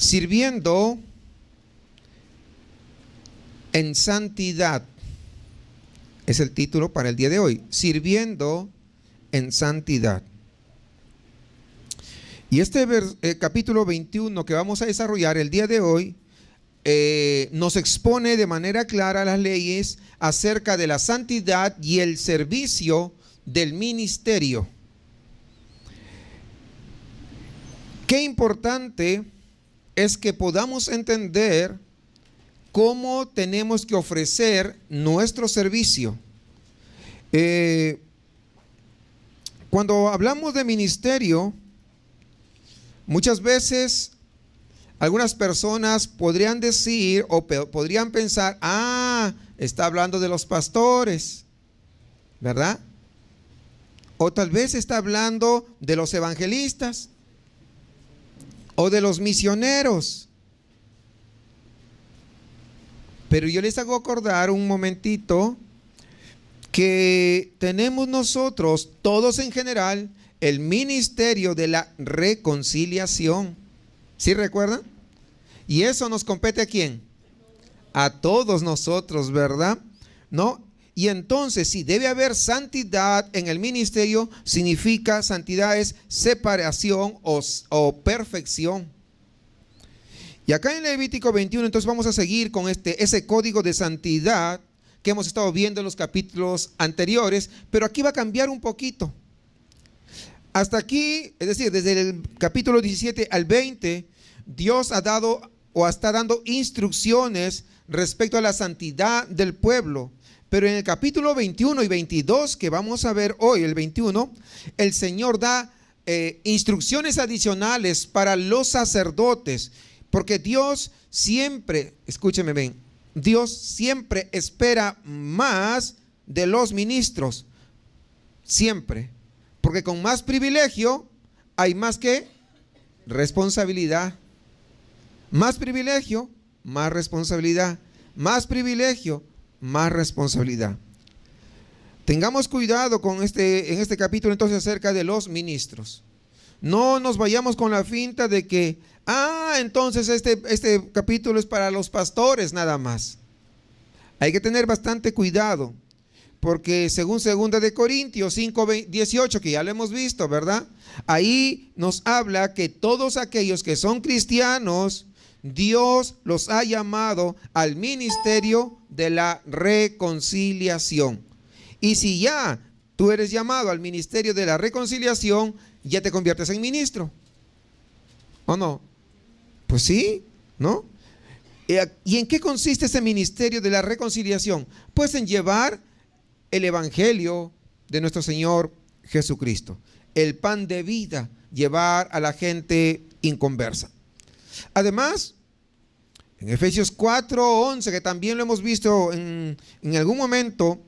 Sirviendo en santidad. Es el título para el día de hoy. Sirviendo en santidad. Y este capítulo 21 que vamos a desarrollar el día de hoy nos expone de manera clara las leyes acerca de la santidad y el servicio del ministerio. Qué importante es que podamos entender cómo tenemos que ofrecer nuestro servicio. Cuando hablamos de ministerio, muchas veces algunas personas podrían decir o podrían pensar, está hablando de los pastores, ¿verdad? O tal vez está hablando de los evangelistas o de los misioneros. Pero yo les hago acordar un momentito que tenemos nosotros, todos en general, el ministerio de la reconciliación. ¿Sí recuerdan? Y eso nos compete ¿a quién? A todos nosotros, ¿verdad? ¿No? Y entonces, si debe haber santidad en el ministerio, significa santidad es separación o perfección. Y acá en Levítico 21, entonces vamos a seguir con ese código de santidad que hemos estado viendo en los capítulos anteriores, pero aquí va a cambiar un poquito. Hasta aquí, es decir, desde el capítulo 17 al 20, Dios ha dado o está dando instrucciones respecto a la santidad del pueblo. Pero en el capítulo 21 y 22 que vamos a ver hoy, el 21, el Señor da instrucciones adicionales para los sacerdotes. Porque Dios siempre, escúcheme bien, Dios siempre espera más de los ministros. Siempre. Porque con más privilegio hay más que responsabilidad. Más privilegio, más responsabilidad. Más privilegio, más responsabilidad. Tengamos cuidado con en este capítulo entonces acerca de los ministros. No nos vayamos con la finta de que, entonces este capítulo es para los pastores nada más. Hay que tener bastante cuidado, porque según 2 de Corintios 5:18, que ya lo hemos visto, ¿verdad? Ahí nos habla que todos aquellos que son cristianos, Dios los ha llamado al ministerio de la reconciliación. Y si ya tú eres llamado al ministerio de la reconciliación, ya te conviertes en ministro, ¿o no? Pues sí, ¿no? ¿Y en qué consiste ese ministerio de la reconciliación? Pues en llevar el evangelio de nuestro Señor Jesucristo, el pan de vida, llevar a la gente inconversa. Además, en Efesios 4:11, que también lo hemos visto en algún momento,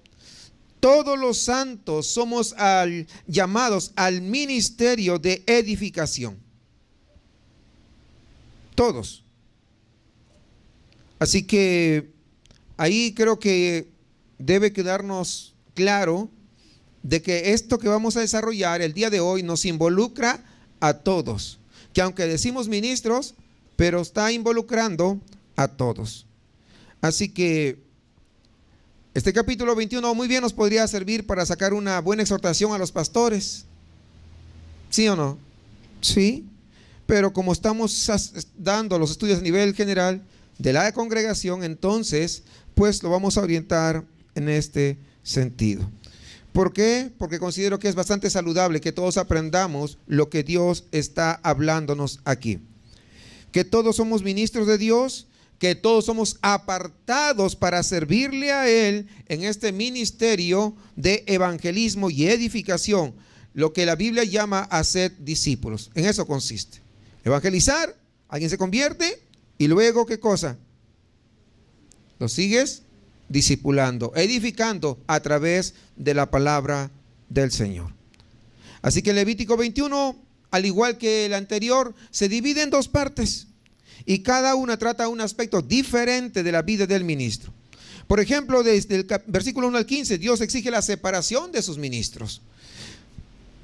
todos los santos somos llamados al ministerio de edificación. Todos. Así que ahí creo que debe quedarnos claro de que esto que vamos a desarrollar el día de hoy nos involucra a todos. Que aunque decimos ministros, pero está involucrando a todos. Así que este capítulo 21 muy bien nos podría servir para sacar una buena exhortación a los pastores. ¿Sí o no? Sí. Pero como estamos dando los estudios a nivel general de la congregación, entonces pues lo vamos a orientar en este sentido. ¿Por qué? Porque considero que es bastante saludable que todos aprendamos lo que Dios está hablándonos aquí. Que todos somos ministros de Dios, que todos somos apartados para servirle a Él en este ministerio de evangelismo y edificación, lo que la Biblia llama hacer discípulos. En eso consiste. Evangelizar, alguien se convierte y luego ¿qué cosa? Lo sigues discipulando, edificando a través de la palabra del Señor. Así que Levítico 21, al igual que el anterior, se divide en dos partes. Y cada una trata un aspecto diferente de la vida del ministro. Por ejemplo, desde el versículo 1 al 15, Dios exige la separación de sus ministros.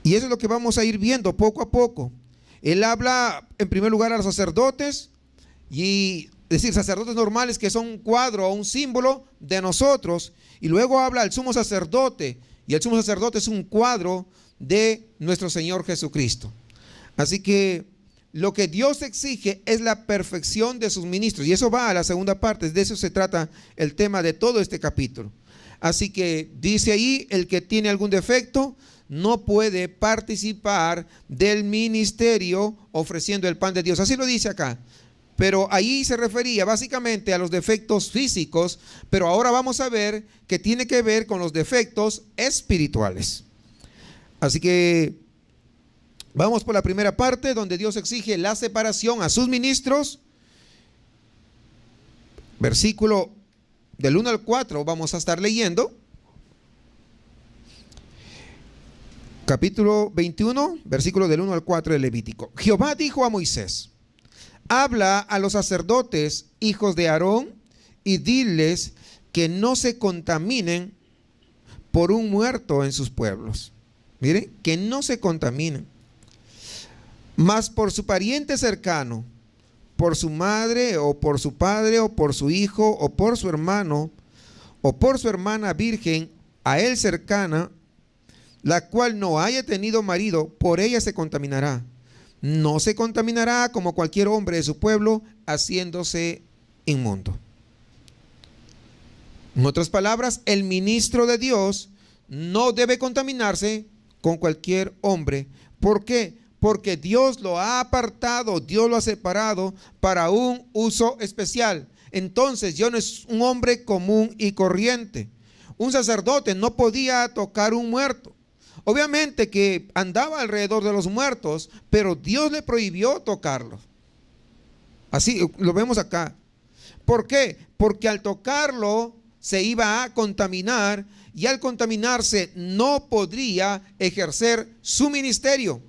Y eso es lo que vamos a ir viendo poco a poco. Él habla en primer lugar a los sacerdotes, y decir sacerdotes normales que son un cuadro o un símbolo de nosotros, y luego habla al sumo sacerdote, y el sumo sacerdote es un cuadro de nuestro Señor Jesucristo. Así que lo que Dios exige es la perfección de sus ministros, y eso va a la segunda parte. De eso se trata el tema de todo este capítulo. Así que dice ahí, el que tiene algún defecto no puede participar del ministerio ofreciendo el pan de Dios. Así lo dice acá. Pero ahí se refería básicamente a los defectos físicos, pero ahora vamos a ver que tiene que ver con los defectos espirituales. Así que vamos por la primera parte, donde Dios exige la separación a sus ministros. Versículo del 1 al 4 vamos a estar leyendo. Capítulo 21, versículo del 1 al 4 de Levítico. Jehová dijo a Moisés: habla a los sacerdotes, hijos de Aarón, y diles que no se contaminen por un muerto en sus pueblos. Miren, que no se contaminen. Mas por su pariente cercano, por su madre o por su padre o por su hijo o por su hermano o por su hermana virgen a él cercana, la cual no haya tenido marido, por ella se contaminará. No se contaminará como cualquier hombre de su pueblo, haciéndose inmundo. En otras palabras, el ministro de Dios no debe contaminarse con cualquier hombre. ¿Por qué? Porque Dios lo ha apartado, Dios lo ha separado para un uso especial. Entonces, yo no es un hombre común y corriente. Un sacerdote no podía tocar un muerto. Obviamente que andaba alrededor de los muertos, pero Dios le prohibió tocarlos. Así lo vemos acá. ¿Por qué? Porque al tocarlo se iba a contaminar, y al contaminarse no podría ejercer su ministerio.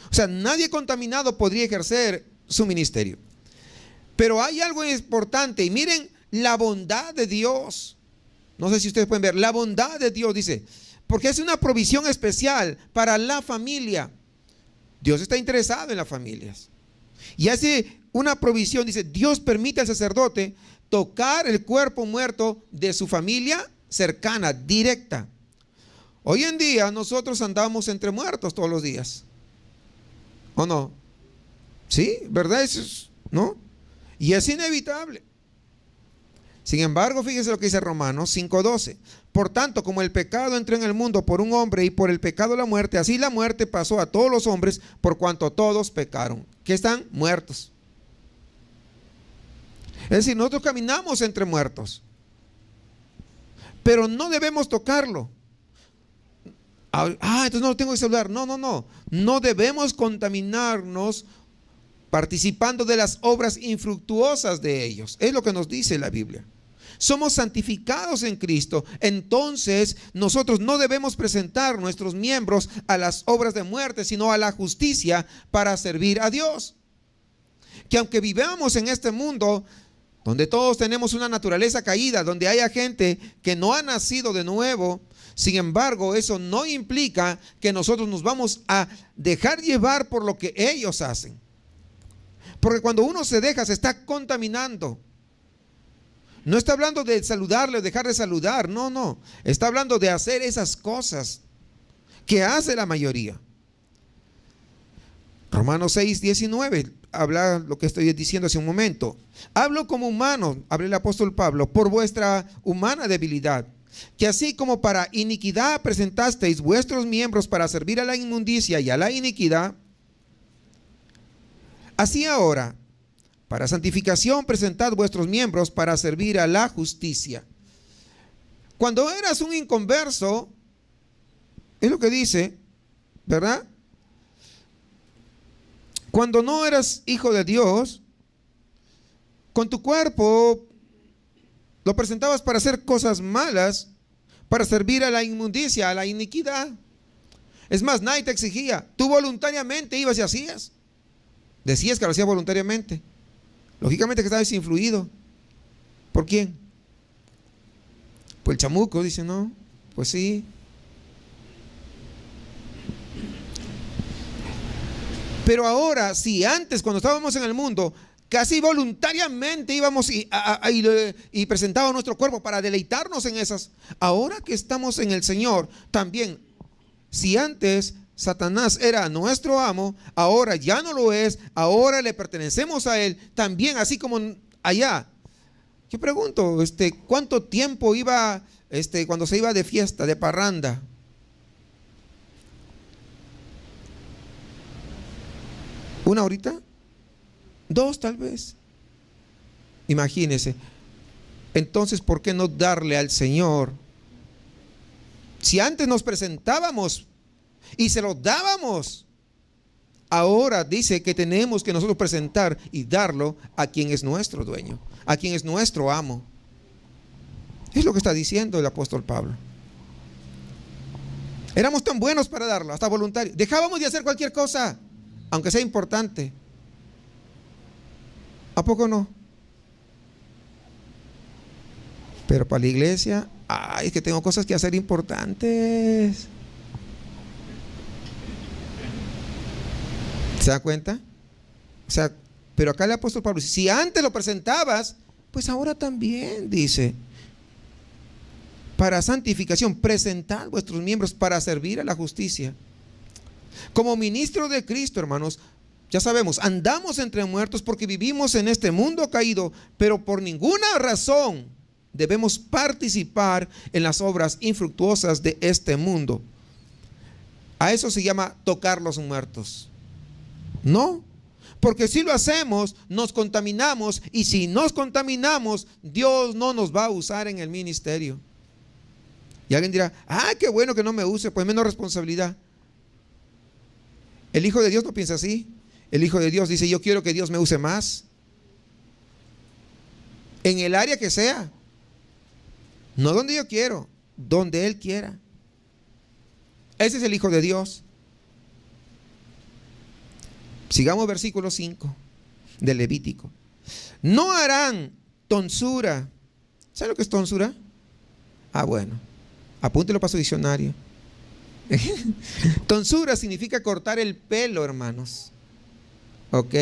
O sea, nadie contaminado podría ejercer su ministerio. Pero hay algo importante, y miren la bondad de Dios. No sé si ustedes pueden ver, la bondad de Dios dice, porque es una provisión especial para la familia. Dios está interesado en las familias. Y hace una provisión, dice, Dios permite al sacerdote tocar el cuerpo muerto de su familia cercana, directa. Hoy en día nosotros andamos entre muertos todos los días. ¿O no? Sí, ¿verdad? Eso es, ¿no? Y es inevitable. Sin embargo, fíjense lo que dice Romanos 5:12. Por tanto, como el pecado entró en el mundo por un hombre y por el pecado la muerte, así la muerte pasó a todos los hombres por cuanto todos pecaron. Que están muertos. Es decir, nosotros caminamos entre muertos. Pero no debemos tocarlo. Entonces no lo tengo que saludar. No. No debemos contaminarnos participando de las obras infructuosas de ellos. Es lo que nos dice la Biblia. Somos santificados en Cristo. Entonces nosotros no debemos presentar nuestros miembros a las obras de muerte, sino a la justicia para servir a Dios. Que aunque vivamos en este mundo donde todos tenemos una naturaleza caída, donde haya gente que no ha nacido de nuevo, sin embargo, eso no implica que nosotros nos vamos a dejar llevar por lo que ellos hacen. Porque cuando uno se deja, se está contaminando. No está hablando de saludarle o dejar de saludar, no. Está hablando de hacer esas cosas que hace la mayoría. Romanos 6:19 habla lo que estoy diciendo hace un momento. Hablo como humano, habla el apóstol Pablo, por vuestra humana debilidad, que así como para iniquidad presentasteis vuestros miembros para servir a la inmundicia y a la iniquidad, así ahora, para santificación presentad vuestros miembros para servir a la justicia. Cuando eras un inconverso, es lo que dice, ¿verdad? Cuando no eras hijo de Dios, con tu cuerpo lo presentabas para hacer cosas malas, para servir a la inmundicia, a la iniquidad. Es más, nadie te exigía. Tú voluntariamente ibas y hacías. Decías que lo hacías voluntariamente. Lógicamente que estabas influido. ¿Por quién? Pues el chamuco, dice, no. Pues sí. Pero ahora, si antes, cuando estábamos en el mundo, casi voluntariamente íbamos y presentábamos nuestro cuerpo para deleitarnos en esas. Ahora que estamos en el Señor, también, si antes Satanás era nuestro amo, ahora ya no lo es, ahora le pertenecemos a él, también así como allá. Yo pregunto, ¿cuánto tiempo iba cuando se iba de fiesta, de parranda? ¿Una horita? ¿Dos tal vez? Imagínese. Entonces, ¿por qué no darle al Señor? Si antes nos presentábamos y se lo dábamos, ahora dice que tenemos que nosotros presentar y darlo a quien es nuestro dueño, a quien es nuestro amo. Es lo que está diciendo el apóstol Pablo. Éramos tan buenos para darlo, hasta voluntario. Dejábamos de hacer cualquier cosa, aunque sea importante. ¿A poco no? Pero para la iglesia, ay, es que tengo cosas que hacer importantes. ¿Se da cuenta? O sea, pero acá el apóstol Pablo dice, si antes lo presentabas, pues ahora también, dice, para santificación, presentad vuestros miembros para servir a la justicia. Como ministro de Cristo, hermanos, ya sabemos, andamos entre muertos porque vivimos en este mundo caído, pero por ninguna razón debemos participar en las obras infructuosas de este mundo. A eso se llama tocar los muertos. No, porque si lo hacemos, nos contaminamos, y si nos contaminamos, Dios no nos va a usar en el ministerio. Y alguien dirá, qué bueno que no me use, pues menos responsabilidad. El Hijo de Dios no piensa así. El Hijo de Dios dice, yo quiero que Dios me use más, en el área que sea, no donde yo quiero, donde Él quiera. Ese es el Hijo de Dios. Sigamos versículo 5 de Levítico. No harán tonsura. ¿Sabe lo que es tonsura? Bueno, apúntelo para su diccionario. Tonsura significa cortar el pelo, hermanos. ¿Ok?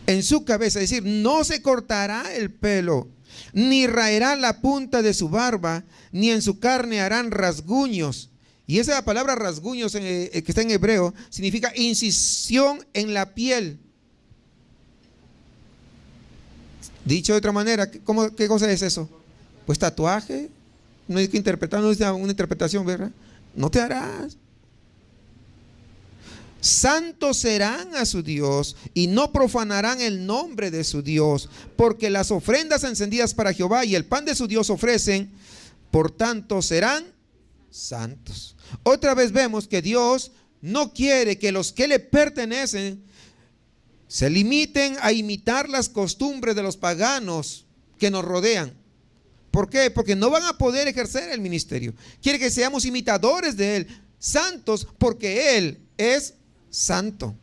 En su cabeza, es decir, no se cortará el pelo, ni raerá la punta de su barba, ni en su carne harán rasguños. Y esa palabra rasguños que está en hebreo significa incisión en la piel. Dicho de otra manera, ¿qué cosa es eso? Pues tatuaje. No hay que interpretar, no es una interpretación, ¿verdad? No te harás. Santos serán a su Dios y no profanarán el nombre de su Dios, porque las ofrendas encendidas para Jehová y el pan de su Dios ofrecen, por tanto serán santos. Otra vez vemos que Dios no quiere que los que le pertenecen se limiten a imitar las costumbres de los paganos que nos rodean. ¿Por qué? Porque no van a poder ejercer el ministerio. Quiere que seamos imitadores de Él, santos, porque Él es santo.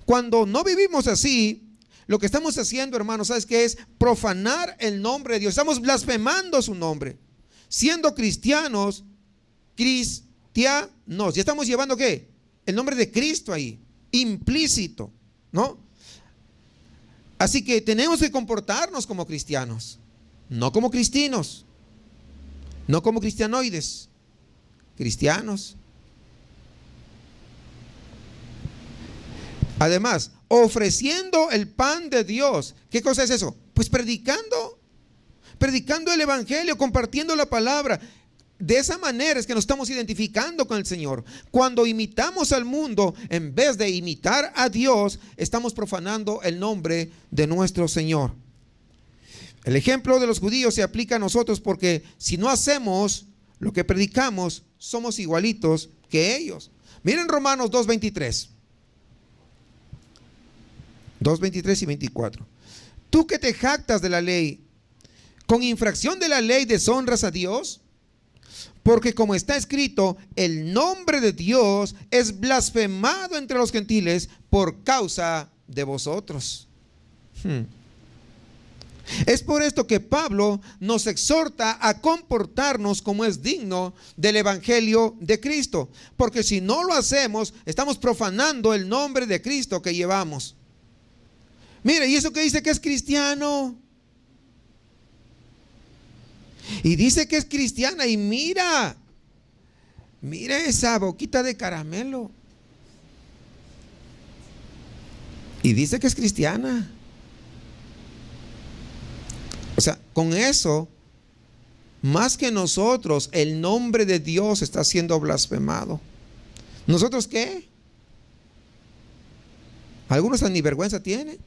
Cuando no vivimos así, lo que estamos haciendo, hermanos, ¿sabes qué es? Profanar el nombre de Dios. Estamos blasfemando su nombre. Siendo cristianos, ya estamos llevando ¿qué? El nombre de Cristo ahí, implícito, ¿no? Así que tenemos que comportarnos como cristianos, no como cristinos, no como cristianoides, cristianos. Además, ofreciendo el pan de Dios. ¿Qué cosa es eso? Pues predicando el evangelio, compartiendo la palabra. De esa manera es que nos estamos identificando con el Señor. Cuando imitamos al mundo, en vez de imitar a Dios, estamos profanando el nombre de nuestro Señor. El ejemplo de los judíos se aplica a nosotros, porque si no hacemos lo que predicamos, somos igualitos que ellos. Miren Romanos 2:23. 2:23 y 24. Tú que te jactas de la ley, ¿con infracción de la ley deshonras a Dios? Porque como está escrito, el nombre de Dios es blasfemado entre los gentiles por causa de vosotros. Es por esto que Pablo nos exhorta a comportarnos como es digno del evangelio de Cristo. Porque si no lo hacemos, estamos profanando el nombre de Cristo que llevamos. Mire, ¿y eso que dice que es cristiano? Y dice que es cristiana y mira esa boquita de caramelo. Y dice que es cristiana. O sea, con eso, más que nosotros, el nombre de Dios está siendo blasfemado. ¿Nosotros qué? Algunos ni vergüenza tienen.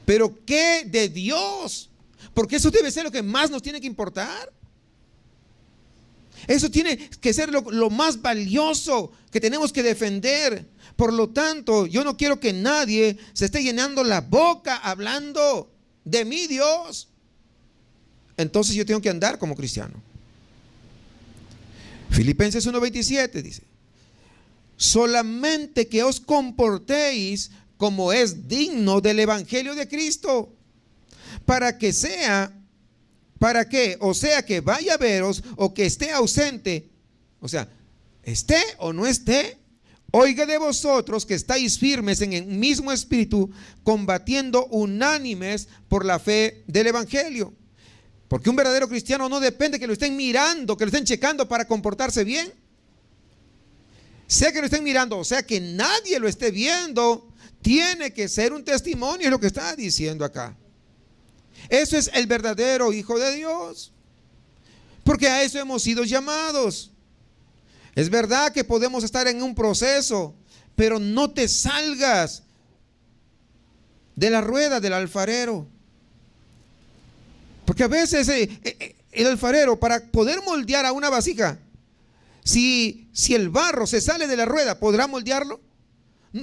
Pero ¿qué de Dios? Porque eso debe ser lo que más nos tiene que importar. Eso tiene que ser lo más valioso que tenemos que defender. Por lo tanto, yo no quiero que nadie se esté llenando la boca hablando de mi Dios. Entonces yo tengo que andar como cristiano. Filipenses 1:27 dice: solamente que os comportéis como es digno del evangelio de Cristo, para que, o sea que vaya a veros o que esté ausente, o sea, esté o no esté, oiga de vosotros que estáis firmes en el mismo espíritu, combatiendo unánimes por la fe del evangelio. Porque un verdadero cristiano no depende que lo estén mirando, que lo estén checando para comportarse bien. Sea que lo estén mirando, o sea que nadie lo esté viendo, tiene que ser un testimonio, es lo que está diciendo acá. Eso es el verdadero hijo de Dios, porque a eso hemos sido llamados. Es verdad que podemos estar en un proceso, pero no te salgas de la rueda del alfarero. Porque a veces el alfarero, para poder moldear a una vasija, si el barro se sale de la rueda, ¿podrá moldearlo?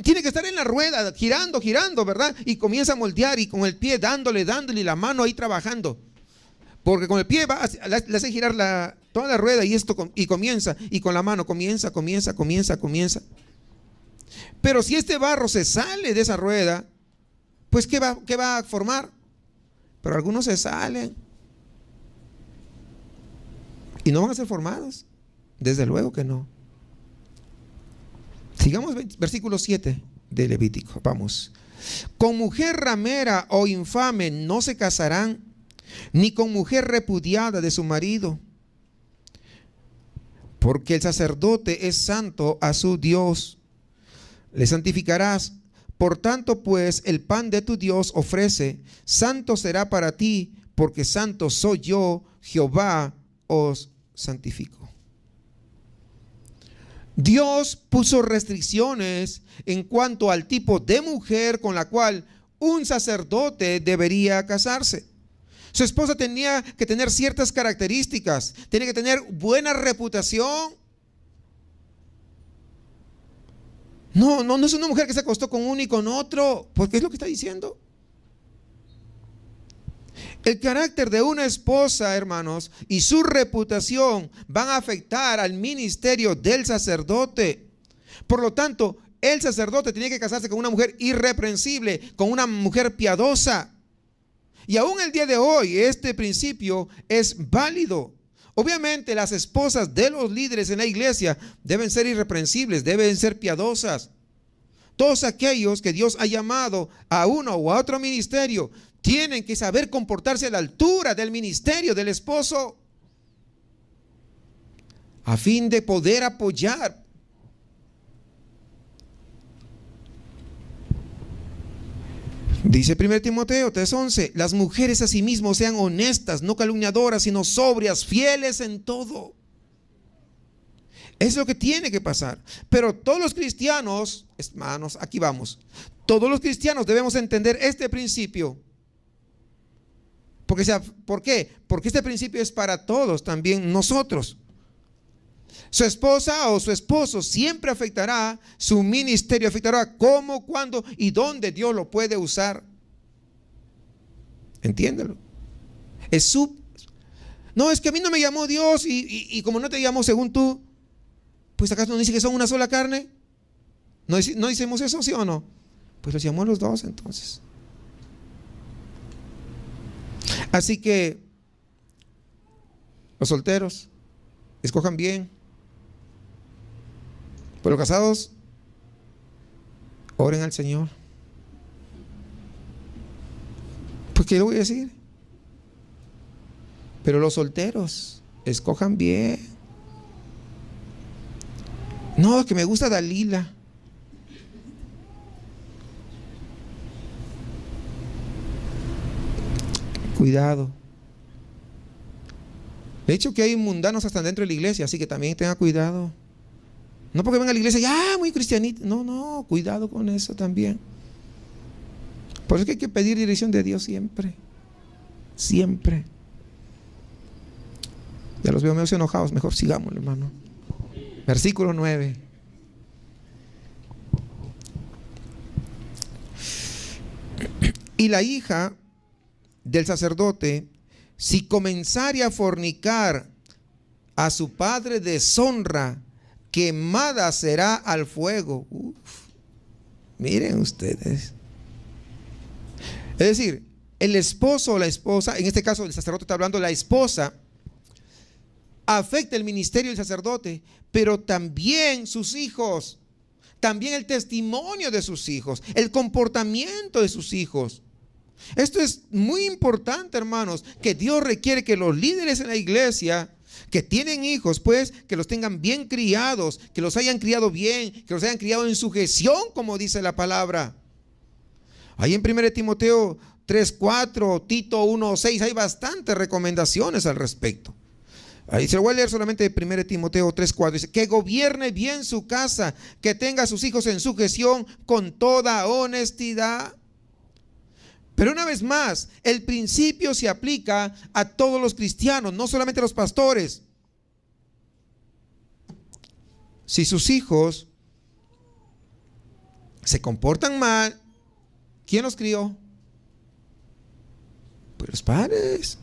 Tiene que estar en la rueda, girando, ¿verdad? Y comienza a moldear y con el pie dándole y la mano ahí trabajando. Porque con el pie le hace girar toda la rueda y comienza, y con la mano comienza. Pero si este barro se sale de esa rueda, pues ¿qué va a formar? Pero algunos se salen y no van a ser formados. Desde luego que no. Sigamos versículo 7 de Levítico. Vamos. Con mujer ramera o infame no se casarán, ni con mujer repudiada de su marido, porque el sacerdote es santo a su Dios. Le santificarás. Por tanto, pues, el pan de tu Dios ofrece, santo será para ti, porque santo soy yo, Jehová, os santifico. Dios puso restricciones en cuanto al tipo de mujer con la cual un sacerdote debería casarse. Su esposa tenía que tener ciertas características, tenía que tener buena reputación. No es una mujer que se acostó con uno y con otro, porque es lo que está diciendo. El carácter de una esposa, hermanos, y su reputación van a afectar al ministerio del sacerdote. Por lo tanto, el sacerdote tiene que casarse con una mujer irreprensible, con una mujer piadosa. Y aún el día de hoy, este principio es válido. Obviamente, las esposas de los líderes en la iglesia deben ser irreprensibles, deben ser piadosas. Todos aquellos que Dios ha llamado a uno o a otro ministerio tienen que saber comportarse a la altura del ministerio del esposo, a fin de poder apoyar. Dice 1 Timoteo 3:11: las mujeres asimismo sean honestas, no calumniadoras, sino sobrias, fieles en todo. Es lo que tiene que pasar. Pero todos los cristianos, hermanos, aquí vamos, todos los cristianos debemos entender este principio. ¿Por qué? Porque este principio es para todos, también nosotros. Su esposa o su esposo siempre afectará, su ministerio afectará cómo, cuándo y dónde Dios lo puede usar. Entiéndelo. No, es que a mí no me llamó Dios y como no te llamó según tú, pues ¿acaso no dice que son una sola carne? ¿No hicimos eso, sí o no? Pues los llamó a los dos entonces. Así que los solteros, escojan bien. Pero los casados, oren al Señor. Porque yo le voy a decir. Pero los solteros, escojan bien. No, que me gusta Dalila. Cuidado. De hecho que hay mundanos hasta dentro de la iglesia, así que también tenga cuidado. No porque venga a la iglesia, ya, muy cristianito. No, cuidado con eso también. Por eso es que hay que pedir dirección de Dios siempre. Siempre. Ya los veo medio enojados, mejor sigamos, hermano. Versículo 9. Y la hija del sacerdote, si comenzare a fornicar, a su padre deshonra, quemada será al fuego. Miren ustedes. Es decir, el esposo o la esposa, en este caso el sacerdote está hablando, la esposa, afecta el ministerio del sacerdote, pero también sus hijos, también el testimonio de sus hijos, el comportamiento de sus hijos. Esto es muy importante, hermanos, que Dios requiere que los líderes en la iglesia que tienen hijos, pues, que los tengan bien criados, que los hayan criado bien, que los hayan criado en sujeción, como dice la palabra. Ahí en 1 Timoteo 3:4, Tito 1:6, hay bastantes recomendaciones al respecto. Ahí se lo voy a leer solamente de 1 Timoteo 3:4. Dice, que gobierne bien su casa, que tenga a sus hijos en sujeción con toda honestidad. Pero una vez más, el principio se aplica a todos los cristianos, no solamente a los pastores. Si sus hijos se comportan mal, ¿quién los crió? Pues los padres.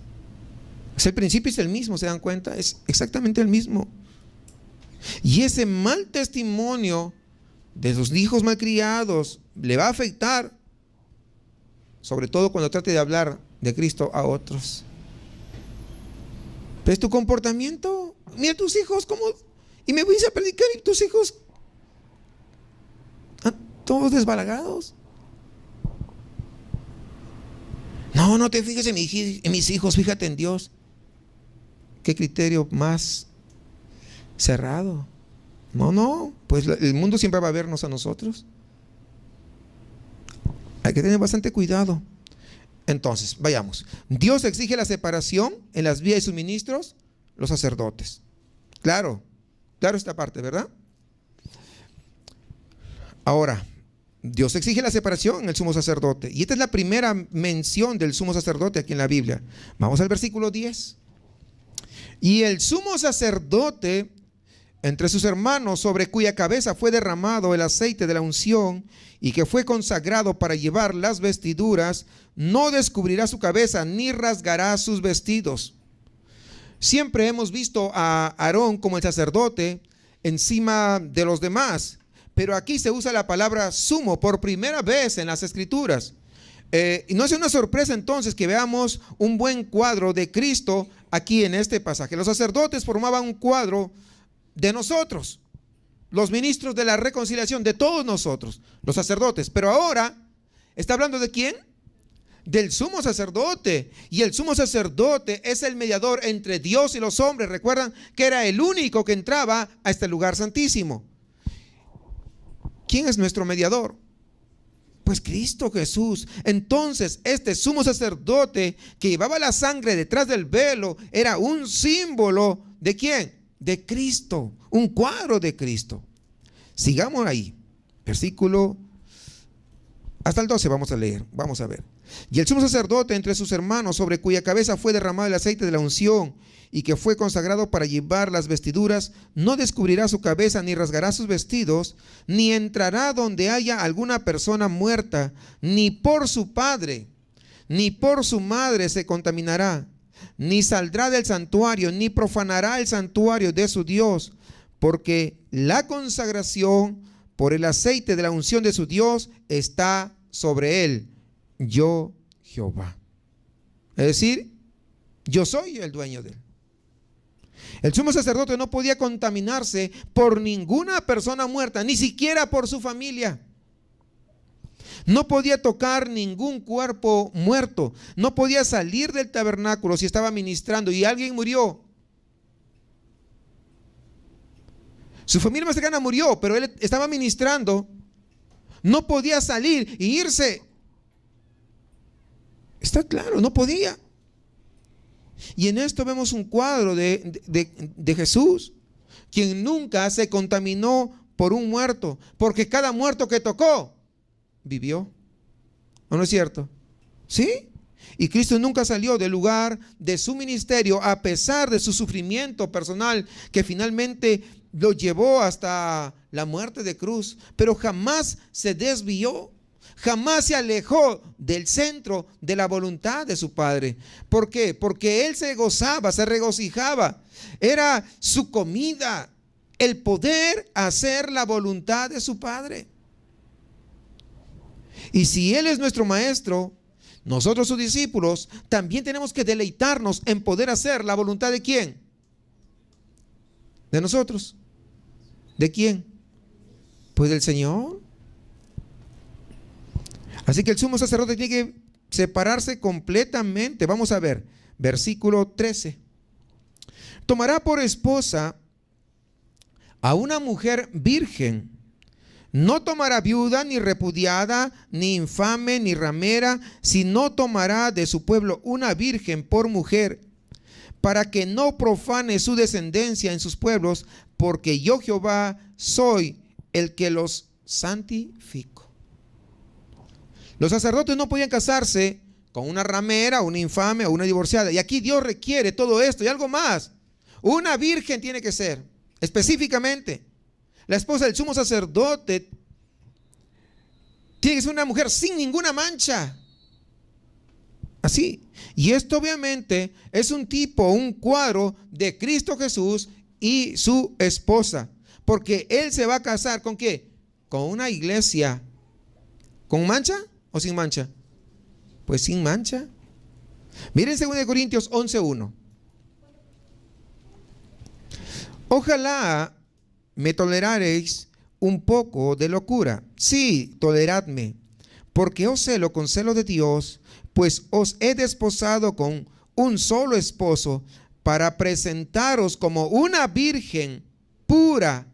El principio es el mismo, ¿se dan cuenta? Es exactamente el mismo. Y ese mal testimonio de sus hijos malcriados le va a afectar, sobre todo cuando trate de hablar de Cristo a otros. ¿Ves tu comportamiento? Mira tus hijos cómo. Y me voy a predicar y tus hijos todos desbalagados. No te fijes en mis hijos, fíjate en Dios. ¿Qué criterio más cerrado? No, pues el mundo siempre va a vernos a nosotros. Hay que tener bastante cuidado. Entonces, vayamos. Dios exige la separación en las vidas de sus ministros, los sacerdotes. Claro esta parte, ¿verdad? Ahora, Dios exige la separación en el sumo sacerdote. Y esta es la primera mención del sumo sacerdote aquí en la Biblia. Vamos al versículo 10. Y el sumo sacerdote entre sus hermanos, sobre cuya cabeza fue derramado el aceite de la unción y que fue consagrado para llevar las vestiduras, no descubrirá su cabeza ni rasgará sus vestidos. Siempre hemos visto a Aarón como el sacerdote encima de los demás, pero aquí se usa la palabra sumo por primera vez en las Escrituras. Y no es una sorpresa entonces que veamos un buen cuadro de Cristo aquí en este pasaje. Los sacerdotes formaban un cuadro de nosotros, los ministros de la reconciliación, de todos nosotros, los sacerdotes. Pero ahora está hablando ¿de quién? Del sumo sacerdote. Y el sumo sacerdote es el mediador entre Dios y los hombres. Recuerdan que era el único que entraba a este lugar santísimo. ¿Quién es nuestro mediador? Pues Cristo Jesús. Entonces este sumo sacerdote que llevaba la sangre detrás del velo era un símbolo ¿de quién? De Cristo, un cuadro de Cristo. Sigamos ahí, versículo hasta el 12 vamos a leer, vamos a ver. Y el sumo sacerdote entre sus hermanos, sobre cuya cabeza fue derramado el aceite de la unción y que fue consagrado para llevar las vestiduras, no descubrirá su cabeza ni rasgará sus vestidos, ni entrará donde haya alguna persona muerta, ni por su padre, ni por su madre se contaminará, ni saldrá del santuario, ni profanará el santuario de su Dios, porque la consagración por el aceite de la unción de su Dios está sobre él. Yo, Jehová. Es decir, yo soy el dueño de él. El sumo sacerdote no podía contaminarse por ninguna persona muerta, ni siquiera por su familia. No podía tocar ningún cuerpo muerto. No podía salir del tabernáculo si estaba ministrando y alguien murió. Su familia más cercana murió, pero él estaba ministrando. No podía salir e irse. Está claro, no podía. Y en esto vemos un cuadro de Jesús, quien nunca se contaminó por un muerto, porque cada muerto que tocó, vivió. ¿O no es cierto? ¿Sí? Y Cristo nunca salió del lugar de su ministerio, a pesar de su sufrimiento personal, que finalmente lo llevó hasta la muerte de cruz, pero jamás se desvió. Jamás se alejó del centro de la voluntad de su Padre. ¿Por qué? Porque Él se gozaba, se regocijaba. Era su comida, el poder hacer la voluntad de su Padre. Y si Él es nuestro Maestro, nosotros sus discípulos también tenemos que deleitarnos en poder hacer la voluntad ¿de quién? De nosotros. ¿De quién? Pues del Señor. Así que el sumo sacerdote tiene que separarse completamente. Vamos a ver, versículo 13. Tomará por esposa a una mujer virgen. No tomará viuda, ni repudiada, ni infame, ni ramera, sino tomará de su pueblo una virgen por mujer, para que no profane su descendencia en sus pueblos, porque yo Jehová soy el que los santifico. Los sacerdotes no podían casarse con una ramera, una infame o una divorciada. Y aquí Dios requiere todo esto y algo más. Una virgen tiene que ser, específicamente. La esposa del sumo sacerdote tiene que ser una mujer sin ninguna mancha. Así. Y esto obviamente es un tipo, un cuadro de Cristo Jesús y su esposa. Porque Él se va a casar ¿con qué? Con una iglesia. ¿Con mancha o sin mancha? Pues sin mancha. Miren 2 Corintios 11:1. Ojalá me toleraréis un poco de locura. Sí, toleradme, porque os celo con celo de Dios, pues os he desposado con un solo esposo, para presentaros como una virgen pura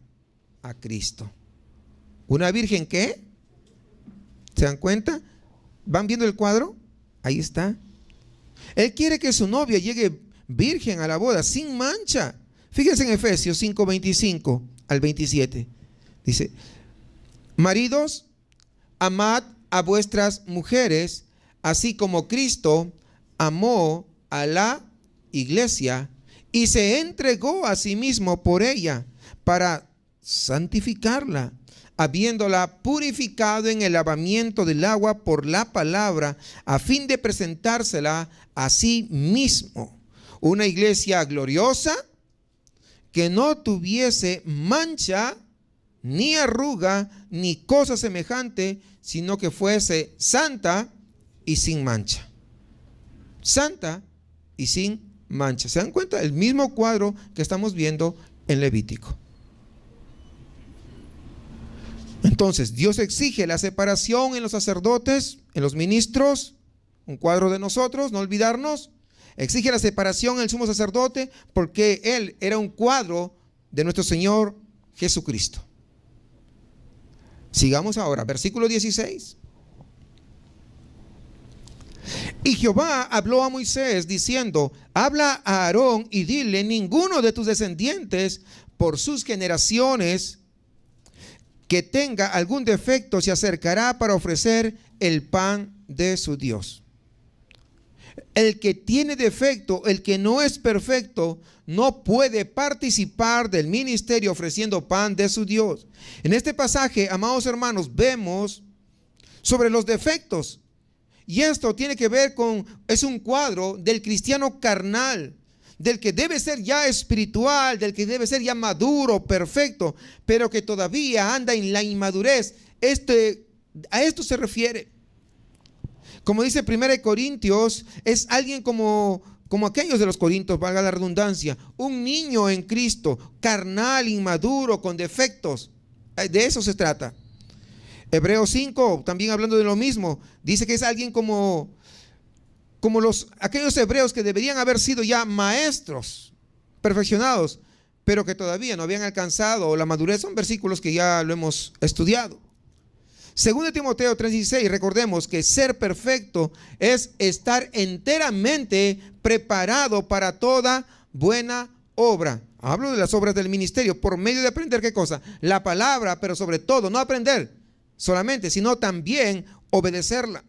a Cristo. ¿Una virgen qué? ¿Se dan cuenta? ¿Van viendo el cuadro? Ahí está. Él quiere que su novia llegue virgen a la boda, sin mancha. Fíjense en Efesios 5:25 al 27. Dice: maridos, amad a vuestras mujeres, así como Cristo amó a la iglesia y se entregó a sí mismo por ella, para santificarla, habiéndola purificado en el lavamiento del agua por la palabra, a fin de presentársela a sí mismo, una iglesia gloriosa, que no tuviese mancha, ni arruga, ni cosa semejante, sino que fuese santa y sin mancha. Santa y sin mancha. ¿Se dan cuenta? El mismo cuadro que estamos viendo en Levítico. Entonces, Dios exige la separación en los sacerdotes, en los ministros, un cuadro de nosotros, no olvidarnos. Exige la separación en el sumo sacerdote, porque él era un cuadro de nuestro Señor Jesucristo. Sigamos ahora, versículo 16. Y Jehová habló a Moisés diciendo: habla a Aarón y dile: ninguno de tus descendientes por sus generaciones que tenga algún defecto se acercará para ofrecer el pan de su Dios. El que tiene defecto, el que no es perfecto, no puede participar del ministerio ofreciendo pan de su Dios. En este pasaje, amados hermanos, vemos sobre los defectos. Y esto tiene que ver con, es un cuadro del cristiano carnal, del que debe ser ya espiritual, del que debe ser ya maduro, perfecto, pero que todavía anda en la inmadurez. A esto se refiere. Como dice 1 Corintios, es alguien como aquellos de los Corintios, valga la redundancia, un niño en Cristo, carnal, inmaduro, con defectos. De eso se trata. Hebreos 5, también hablando de lo mismo, dice que es alguien como aquellos hebreos que deberían haber sido ya maestros, perfeccionados, pero que todavía no habían alcanzado la madurez. Son versículos que ya lo hemos estudiado. Segundo de Timoteo 3:16, recordemos que ser perfecto es estar enteramente preparado para toda buena obra. Hablo de las obras del ministerio, por medio de aprender, ¿qué cosa? La palabra, pero sobre todo, no aprender solamente, sino también obedecerla.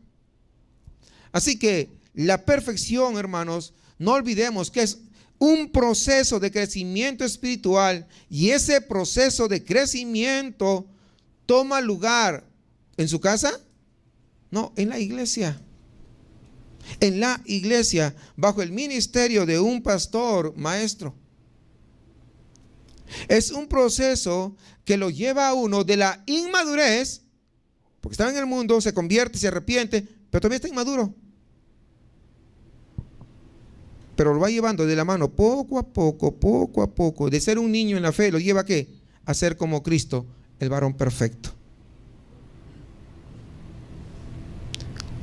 Así que la perfección, hermanos, no olvidemos que es un proceso de crecimiento espiritual, y ese proceso de crecimiento toma lugar ¿en su casa? No, en la iglesia. En la iglesia, bajo el ministerio de un pastor maestro. Es un proceso que lo lleva a uno de la inmadurez, porque estaba en el mundo, se convierte, se arrepiente, pero todavía está inmaduro. Pero lo va llevando de la mano poco a poco, de ser un niño en la fe, lo lleva ¿a qué? A ser como Cristo, el varón perfecto.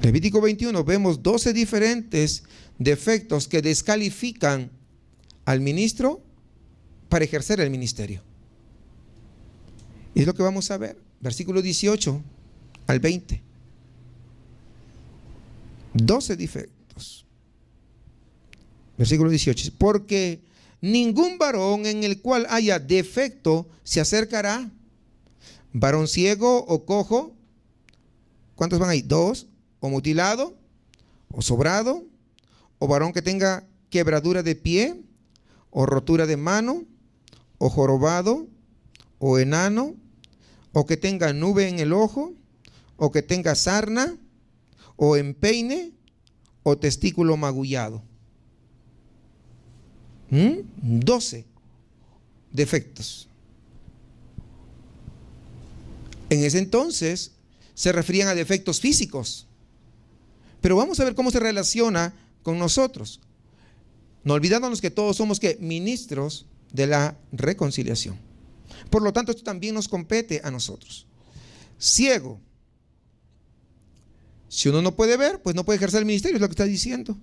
Levítico 21, vemos 12 diferentes defectos que descalifican al ministro para ejercer el ministerio. Y es lo que vamos a ver, versículo 18 al 20. 12 defectos. Versículo 18. Porque ningún varón en el cual haya defecto se acercará. Varón ciego o cojo. ¿Cuántos van ahí? 2. O mutilado, o sobrado, o varón que tenga quebradura de pie, o rotura de mano, o jorobado, o enano, o que tenga nube en el ojo, o que tenga sarna, o empeine, o testículo magullado. 12 defectos. En ese entonces se referían a defectos físicos. Pero vamos a ver cómo se relaciona con nosotros. No olvidándonos que todos somos ¿qué? Ministros de la reconciliación. Por lo tanto, esto también nos compete a nosotros. Ciego. Si uno no puede ver, pues no puede ejercer el ministerio, es lo que está diciendo.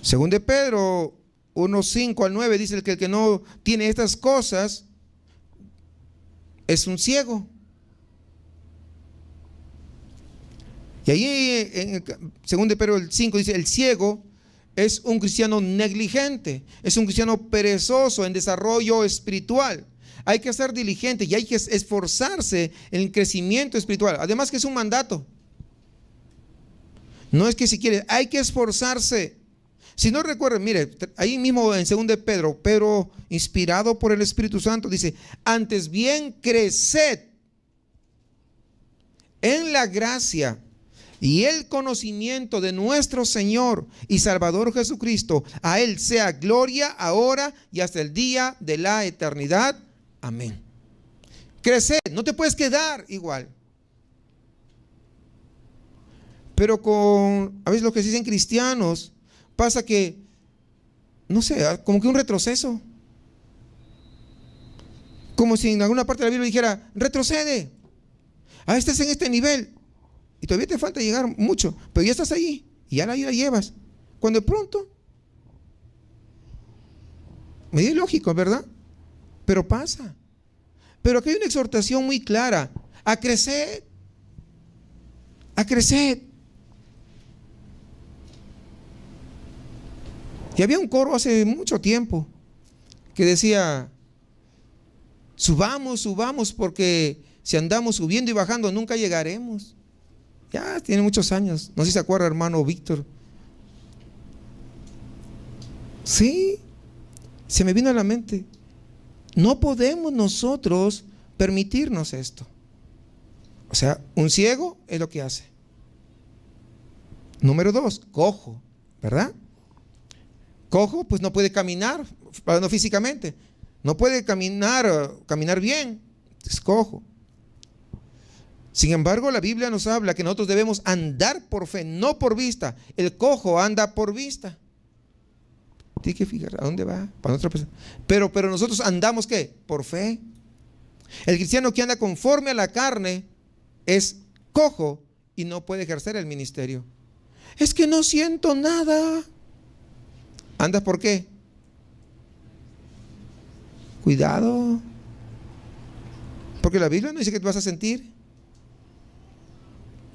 Según de Pedro 1:5 al 9 dice que el que no tiene estas cosas es un ciego. Y ahí, según de Pedro 5, dice, el ciego es un cristiano negligente, es un cristiano perezoso en desarrollo espiritual. Hay que ser diligente y hay que esforzarse en el crecimiento espiritual. Además que es un mandato. No es que si quiere, hay que esforzarse. Si no recuerden, mire, ahí mismo en 2 de Pedro, Pedro inspirado por el Espíritu Santo dice, antes bien creced en la gracia y el conocimiento de nuestro Señor y Salvador Jesucristo. A Él sea gloria ahora y hasta el día de la eternidad. Amén. Crecer, no te puedes quedar igual. Pero a veces lo que se dicen cristianos, pasa que, no sé, como que un retroceso. Como si en alguna parte de la Biblia dijera, retrocede. Estás en este nivel. Y todavía te falta llegar mucho, pero ya estás ahí y ya la llevas. Cuando de pronto, medio ilógico, ¿verdad? Pero pasa. Pero aquí hay una exhortación muy clara: a crecer, a crecer. Y había un coro hace mucho tiempo que decía: subamos, subamos, porque si andamos subiendo y bajando nunca llegaremos. Ya tiene muchos años. No sé si se acuerda, hermano Víctor. Sí, se me vino a la mente. No podemos nosotros permitirnos esto. O sea, un ciego es lo que hace. Número 2, cojo, ¿verdad? Cojo, pues no puede caminar, hablando físicamente. No puede caminar bien. Es cojo. Sin embargo, la Biblia nos habla que nosotros debemos andar por fe, no por vista. El cojo anda por vista. Tiene que fijar a dónde va, para otra persona. Pero nosotros andamos ¿qué? Por fe. El cristiano que anda conforme a la carne es cojo y no puede ejercer el ministerio. Es que no siento nada. ¿Andas por qué? Cuidado. Porque la Biblia no dice que te vas a sentir.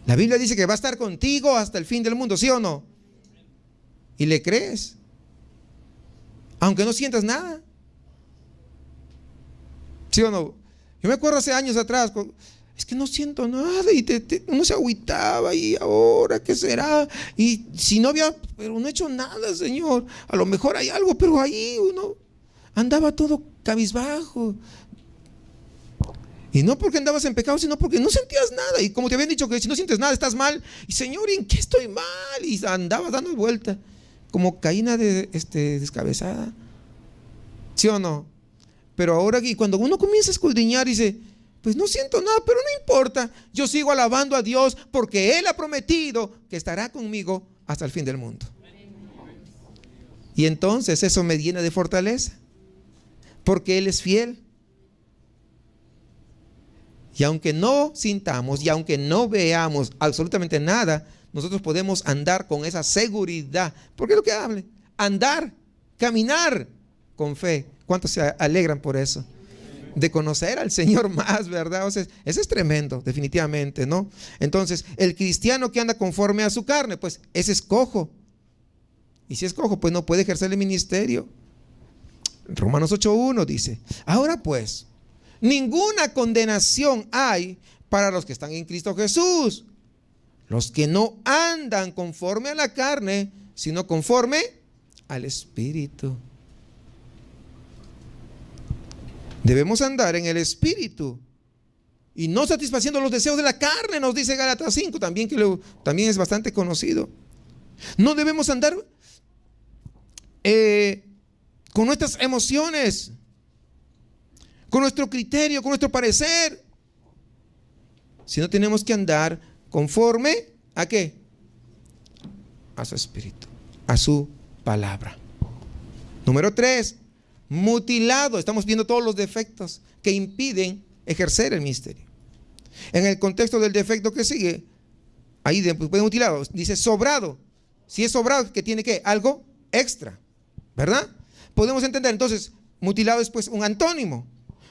La Biblia dice que va a estar contigo hasta el fin del mundo, ¿sí o no? Y le crees, aunque no sientas nada. ¿Sí o no? Yo me acuerdo hace años atrás, es que no siento nada, y uno se agüitaba, y ahora qué será, y si no había, pero no he hecho nada, Señor, a lo mejor hay algo, pero ahí uno andaba todo cabizbajo. Y no porque andabas en pecado, sino porque no sentías nada. Y como te habían dicho que si no sientes nada estás mal. Y Señor, ¿en qué estoy mal? Y andabas dando vuelta como Caína descabezada. ¿Sí o no? Pero ahora, y cuando uno comienza a escudriñar, dice, pues no siento nada, pero no importa. Yo sigo alabando a Dios porque Él ha prometido que estará conmigo hasta el fin del mundo. Y entonces eso me llena de fortaleza, porque Él es fiel. Y aunque no sintamos y aunque no veamos absolutamente nada, nosotros podemos andar con esa seguridad. Porque es lo que hable. Andar, caminar con fe. ¿Cuántos se alegran por eso? De conocer al Señor más, ¿verdad? O sea, eso es tremendo, definitivamente, ¿no? Entonces, el cristiano que anda conforme a su carne, pues ese es cojo. Y si es cojo, pues no puede ejercer el ministerio. Romanos 8:1 dice, ahora pues, ninguna condenación hay para los que están en Cristo Jesús, los que no andan conforme a la carne, sino conforme al Espíritu. Debemos andar en el Espíritu y no satisfaciendo los deseos de la carne, nos dice Gálatas 5, también también es bastante conocido. No debemos andar con nuestras emociones, con nuestro criterio, con nuestro parecer, sino tenemos que andar conforme ¿a qué? A su Espíritu, a su palabra. Número 3, mutilado. Estamos viendo todos los defectos que impiden ejercer el ministerio. En el contexto del defecto que sigue, ahí después de mutilado, dice sobrado. Si es sobrado, ¿qué tiene que? Algo extra, ¿verdad? Podemos entender entonces, mutilado es pues un antónimo.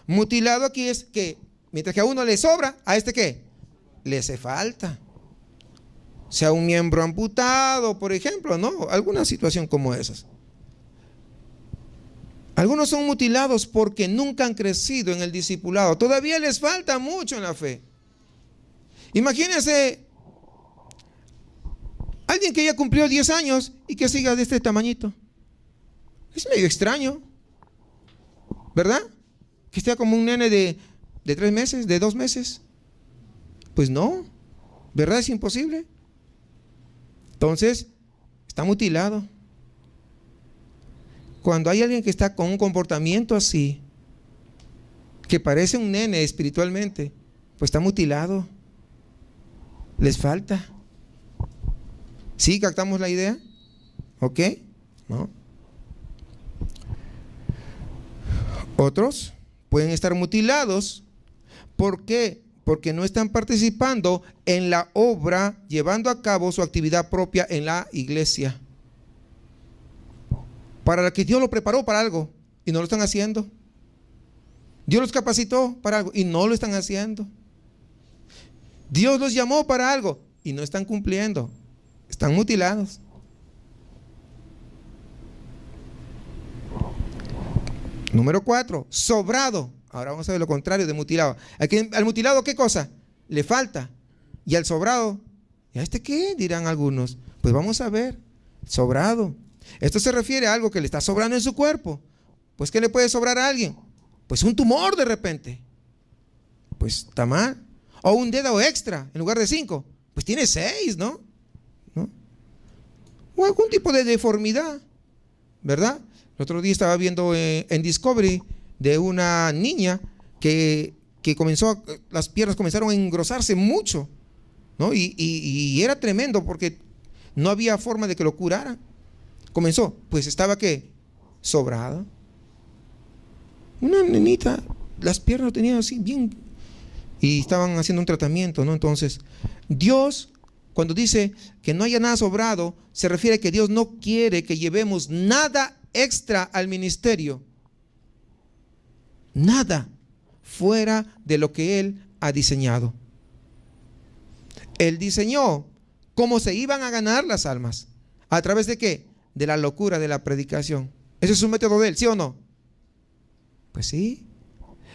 Mutilado aquí es que mientras que a uno le sobra, ¿a este qué? Le hace falta. Sea un miembro amputado, por ejemplo, ¿no? Alguna situación como esas. Algunos son mutilados porque nunca han crecido en el discipulado. Todavía les falta mucho en la fe. Imagínense alguien que ya cumplió 10 años y que siga de este tamañito. Es medio extraño, ¿verdad? Que esté como un nene de 3 meses, de 2 meses. Pues no, ¿verdad? Es imposible. Entonces, está mutilado. Cuando hay alguien que está con un comportamiento así, que parece un nene espiritualmente, pues está mutilado. Les falta. ¿Sí captamos la idea? ¿Ok? ¿No? Otros pueden estar mutilados. ¿Por qué? Porque no están participando en la obra, llevando a cabo su actividad propia en la iglesia, para la que Dios lo preparó para algo y no lo están haciendo. Dios los capacitó para algo y no lo están haciendo. Dios los llamó para algo y no están cumpliendo. Están mutilados. Número 4, sobrado. Ahora vamos a ver lo contrario de mutilado. Al mutilado, ¿qué cosa? Le falta. Y al sobrado, ¿y a este qué? Dirán algunos. Pues vamos a ver. Sobrado. Esto se refiere a algo que le está sobrando en su cuerpo. Pues ¿qué le puede sobrar a alguien? Pues un tumor de repente. Pues está mal. O un dedo extra en lugar de 5. Pues tiene 6, ¿no? O algún tipo de deformidad, ¿verdad? El otro día estaba viendo en Discovery de una niña que las piernas comenzaron a engrosarse mucho, ¿no? Y era tremendo porque no había forma de que lo curaran. Comenzó, pues estaba ¿qué? Sobrada. Una nenita las piernas lo tenían así bien, y estaban haciendo un tratamiento, ¿no? Entonces, Dios, cuando dice que no haya nada sobrado, se refiere a que Dios no quiere que llevemos nada extra al ministerio. Nada fuera de lo que Él ha diseñado. Él diseñó cómo se iban a ganar las almas. ¿A través de qué? De la locura de la predicación. ¿Ese es un método de Él, sí o no? Pues sí.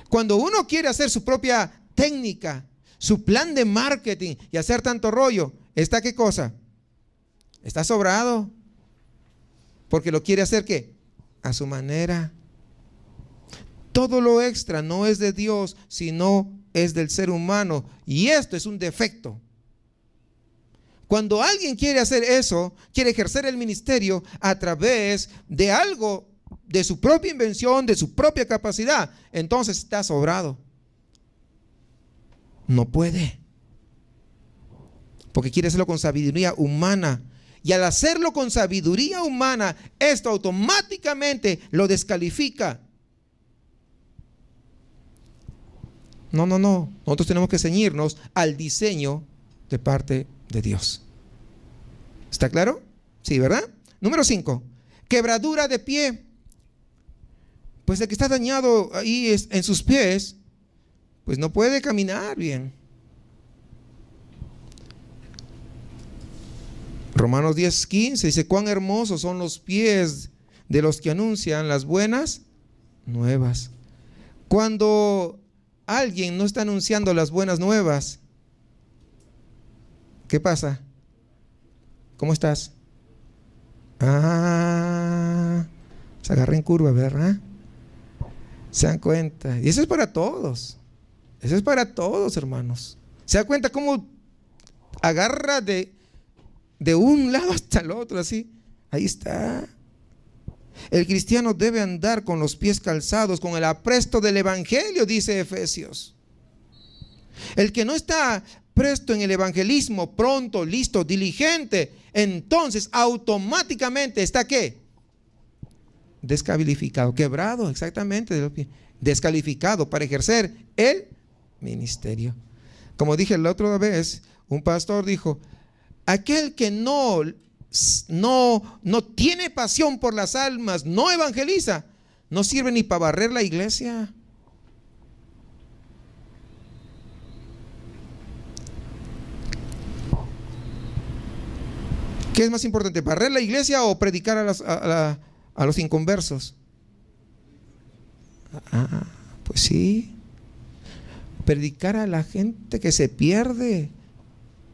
Cuando uno quiere hacer su propia técnica, su plan de marketing y hacer tanto rollo, ¿está qué cosa? Está sobrado. Porque lo quiere hacer ¿qué? A su manera. Todo lo extra no es de Dios, sino es del ser humano. Y esto es un defecto. Cuando alguien quiere hacer eso, quiere ejercer el ministerio a través de algo, de su propia invención, de su propia capacidad, entonces está sobrado. No puede. Porque quiere hacerlo con sabiduría humana. Y al hacerlo con sabiduría humana, esto automáticamente lo descalifica. No. Nosotros tenemos que ceñirnos al diseño de parte de Dios. ¿Está claro? Sí, ¿verdad? Número 5. Quebradura de pie. Pues el que está dañado ahí en sus pies, pues no puede caminar bien. Romanos 10:15 dice: cuán hermosos son los pies de los que anuncian las buenas nuevas. Cuando alguien no está anunciando las buenas nuevas, ¿qué pasa? ¿Cómo estás? Se agarra en curva, ¿verdad? ¿Se dan cuenta? Y eso es para todos. Eso es para todos, hermanos. ¿Se dan cuenta cómo agarra de un lado hasta el otro así? Ahí está. El cristiano debe andar con los pies calzados, con el apresto del evangelio, dice Efesios. El que no está presto en el evangelismo, pronto, listo, diligente, entonces automáticamente está ¿qué? Descalificado, quebrado, exactamente, de los pies, descalificado para ejercer el ministerio. Como dije la otra vez, un pastor dijo: aquel que no tiene pasión por las almas, no evangeliza, no sirve ni para barrer la iglesia. ¿Qué es más importante, barrer la iglesia o predicar a los inconversos? Pues sí, predicar a la gente que se pierde.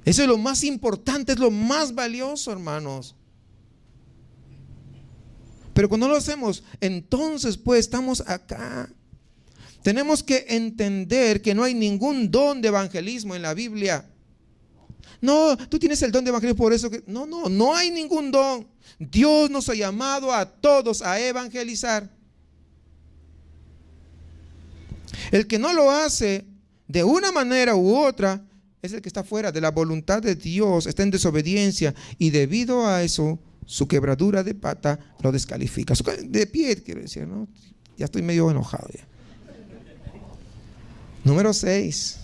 Eso es lo más importante, es lo más valioso, hermanos. Pero cuando lo hacemos, entonces pues estamos acá. Tenemos que entender que no hay ningún don de evangelismo en la Biblia. No, tú tienes el don de evangelismo por eso que... No hay ningún don. Dios nos ha llamado a todos a evangelizar. El que no lo hace de una manera u otra es el que está fuera de la voluntad de Dios, está en desobediencia, y debido a eso su quebradura de pata lo descalifica. De pie, quiero decir, ¿no? Ya estoy medio enojado ya. Número 6.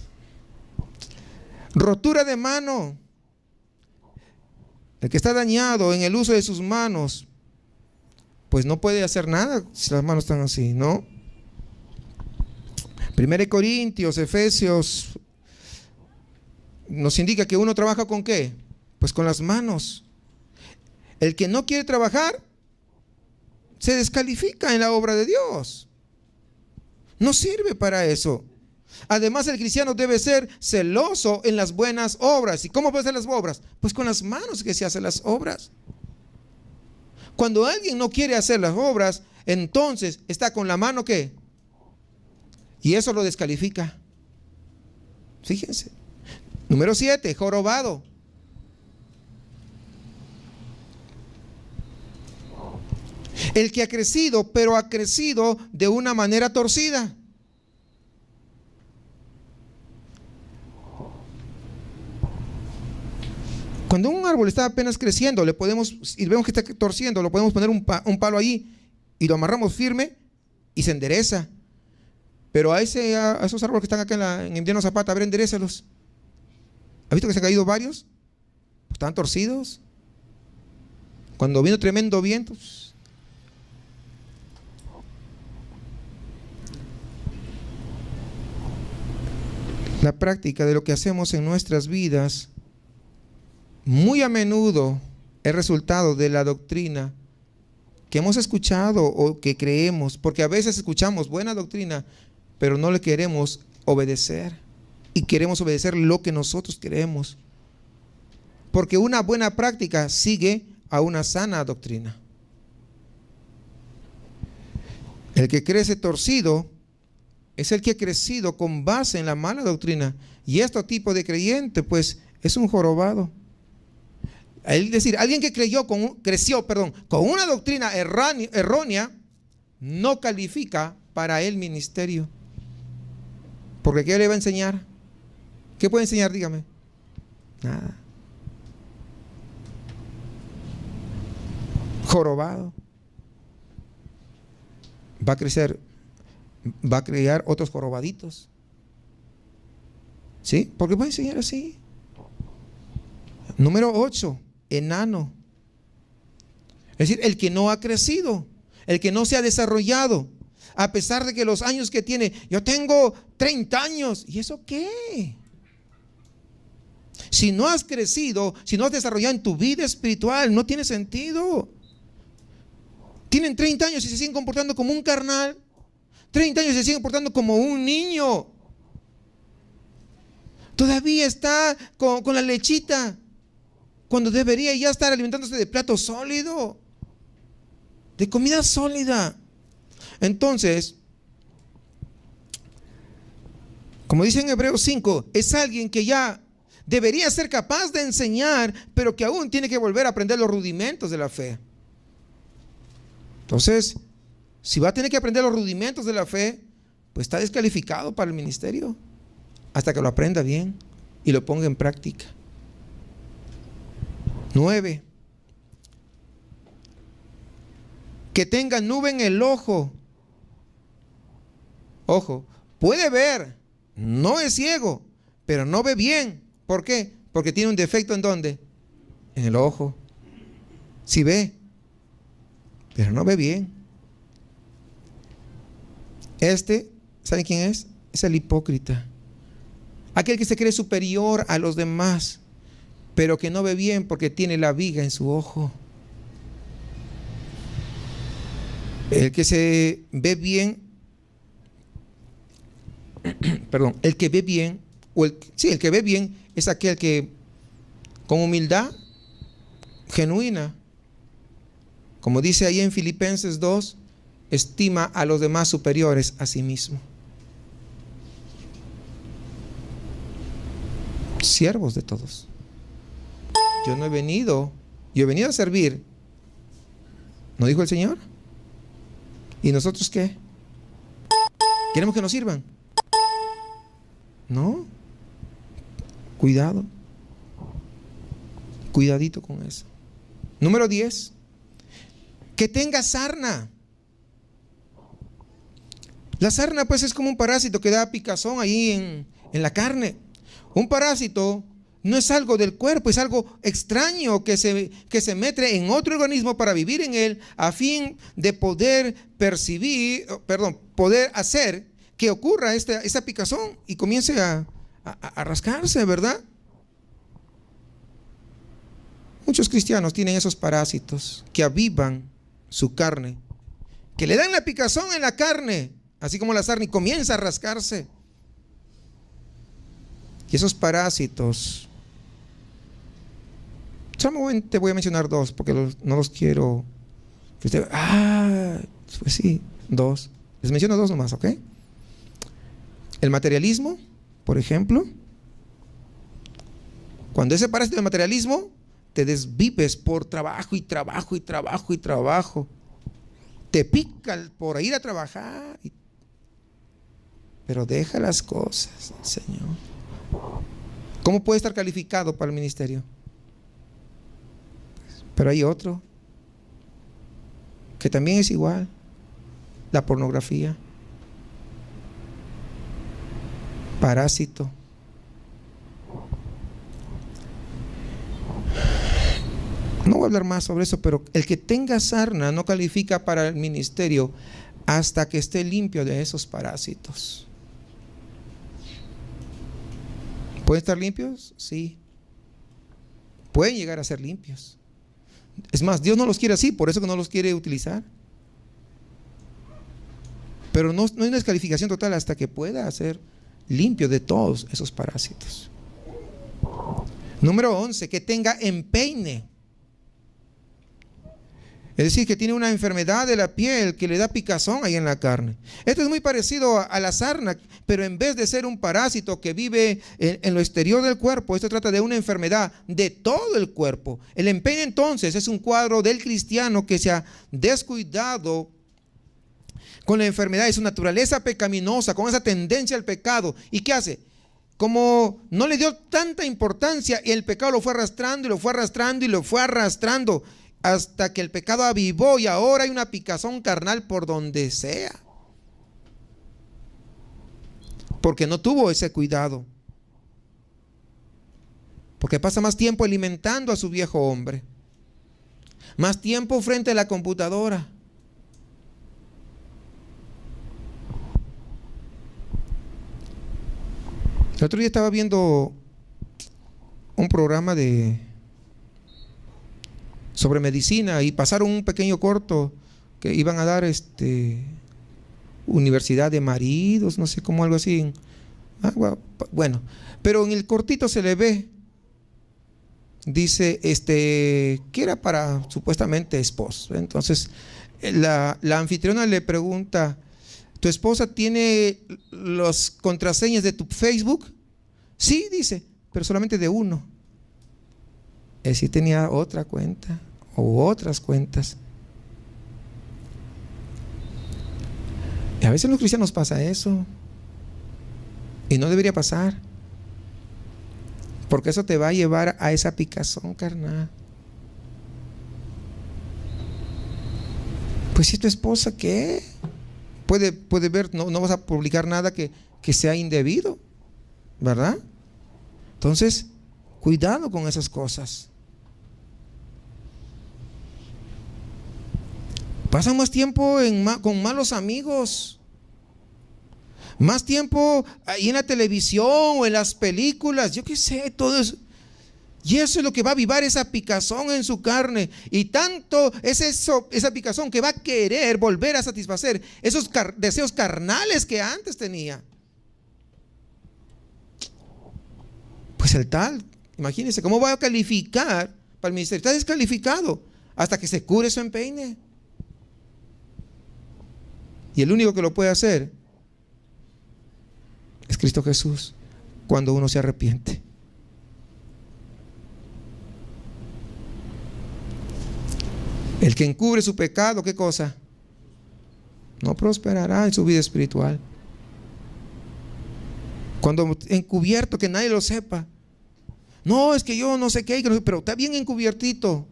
Rotura de mano. El que está dañado en el uso de sus manos, pues no puede hacer nada si las manos están así, ¿no? 1 Corintios, Efesios nos indica que uno trabaja ¿con qué? Pues con las manos. El que no quiere trabajar se descalifica en la obra de Dios. No sirve para eso. Además, el cristiano debe ser celoso en las buenas obras. ¿Y cómo puede hacer las obras? Pues con las manos que se hacen las obras. Cuando alguien no quiere hacer las obras, entonces está con la mano ¿qué? Y eso lo descalifica. Fíjense. Número 7, jorobado. El que ha crecido, pero ha crecido de una manera torcida. Cuando un árbol está apenas creciendo, le podemos, y vemos que está torciendo, lo podemos poner un palo ahí y lo amarramos firme y se endereza. Pero a esos árboles que están acá en Emiliano Zapata, a ver, enderécelos. ¿Has visto que se han caído varios? Están torcidos. Cuando vino tremendo viento. La práctica de lo que hacemos en nuestras vidas muy a menudo es resultado de la doctrina que hemos escuchado o que creemos, porque a veces escuchamos buena doctrina, pero no le queremos obedecer y queremos obedecer lo que nosotros queremos, porque una buena práctica sigue a una sana doctrina. El que crece torcido es el que ha crecido con base en la mala doctrina, y este tipo de creyente pues es un jorobado. Es decir, alguien que creció con una doctrina errónea no califica para el ministerio. Porque ¿qué le va a enseñar? ¿Qué puede enseñar? Dígame. Nada. Jorobado. Va a crecer, va a crear otros jorobaditos. ¿Sí? Porque puede enseñar así. Número 8, enano. Es decir, el que no ha crecido, el que no se ha desarrollado, a pesar de que los años que tiene, yo tengo 30 años, ¿y eso qué? Si no has crecido, si no has desarrollado en tu vida espiritual, no tiene sentido. Tienen 30 años y se siguen comportando como un carnal, 30 años y se siguen comportando como un niño. Todavía está con la lechita, cuando debería ya estar alimentándose de plato sólido, de comida sólida. Entonces, como dice en Hebreos 5, es alguien que ya debería ser capaz de enseñar, pero que aún tiene que volver a aprender los rudimentos de la fe. Entonces, si va a tener que aprender los rudimentos de la fe, pues está descalificado para el ministerio hasta que lo aprenda bien y lo ponga en práctica. 9. Que tenga nube en el ojo. Ojo, puede ver, no es ciego, pero no ve bien. ¿Por qué? Porque tiene un defecto ¿en dónde? En el ojo. Sí ve, pero no ve bien. ¿Saben quién es? Es el hipócrita. Aquel que se cree superior a los demás, pero que no ve bien porque tiene la viga en su ojo. El que se ve bien, el que ve bien, el que ve bien es aquel que con humildad genuina, como dice ahí en Filipenses 2, estima a los demás superiores a sí mismo. Siervos de todos. Yo he venido a servir. ¿No dijo el Señor? ¿Y nosotros qué? ¿Queremos que nos sirvan? No. Cuidado. Cuidadito con eso. Número 10. Que tenga sarna. La sarna pues es como un parásito que da picazón ahí en la carne. Un parásito no es algo del cuerpo, es algo extraño que se mete en otro organismo para vivir en él a fin de poder poder hacer que ocurra esa picazón y comience a rascarse, ¿verdad? Muchos cristianos tienen esos parásitos que avivan su carne, que le dan la picazón en la carne, así como la sarna, y comienza a rascarse. Y esos parásitos, solamente voy a mencionar 2 porque no los quiero. Pues sí, 2. Les menciono 2 nomás, ¿ok? El materialismo, por ejemplo. Cuando ese parásito del materialismo te desvives por trabajo y trabajo y trabajo y trabajo, te pica por ir a trabajar, pero deja las cosas, Señor. ¿Cómo puede estar calificado para el ministerio? Pero hay otro que también es igual, la pornografía. parásito. No voy a hablar más sobre eso, pero el que tenga sarna no califica para el ministerio hasta que esté limpio de esos parásitos. ¿Pueden estar limpios? Sí. Pueden llegar a ser limpios. Es más, Dios no los quiere así, por eso que no los quiere utilizar. Pero no hay una descalificación total hasta que pueda ser limpio de todos esos parásitos. Número 11, que tenga empeine. Es decir, que tiene una enfermedad de la piel que le da picazón ahí en la carne. Esto es muy parecido a la sarna, pero en vez de ser un parásito que vive en lo exterior del cuerpo, esto trata de una enfermedad de todo el cuerpo. El empeine entonces es un cuadro del cristiano que se ha descuidado con la enfermedad de su naturaleza pecaminosa, con esa tendencia al pecado. ¿Y qué hace? Como no le dio tanta importancia, y el pecado lo fue arrastrando y lo fue arrastrando y lo fue arrastrando hasta que el pecado avivó y ahora hay una picazón carnal por donde sea, porque no tuvo ese cuidado, porque pasa más tiempo alimentando a su viejo hombre, más tiempo frente a la computadora. El otro día estaba viendo un programa sobre medicina y pasaron un pequeño corto que iban a dar universidad de maridos, no sé, como algo así. Bueno, pero en el cortito se le ve, dice, que era para supuestamente esposo. Entonces la anfitriona le pregunta: ¿tu esposa tiene las contraseñas de tu Facebook? Sí, dice, pero solamente de uno. Es decir, tenía otra cuenta o otras cuentas. Y a veces en los cristianos pasa eso, y no debería pasar, porque eso te va a llevar a esa picazón carnal. Pues si tu esposa, ¿qué? Puede ver, no vas a publicar nada que sea indebido, ¿verdad? Entonces, cuidado con esas cosas. Pasan más tiempo con malos amigos, más tiempo ahí en la televisión o en las películas, yo qué sé, todo eso. Y eso es lo que va a avivar esa picazón en su carne. Y tanto es esa picazón que va a querer volver a satisfacer esos deseos carnales que antes tenía. Pues el tal, imagínense, ¿cómo va a calificar para el ministerio? Está descalificado hasta que se cure su empeine. Y el único que lo puede hacer es Cristo Jesús, cuando uno se arrepiente. El que encubre su pecado, ¿qué cosa? No prosperará en su vida espiritual. Cuando encubierto, que nadie lo sepa. No, es que yo no sé qué, pero está bien encubiertito.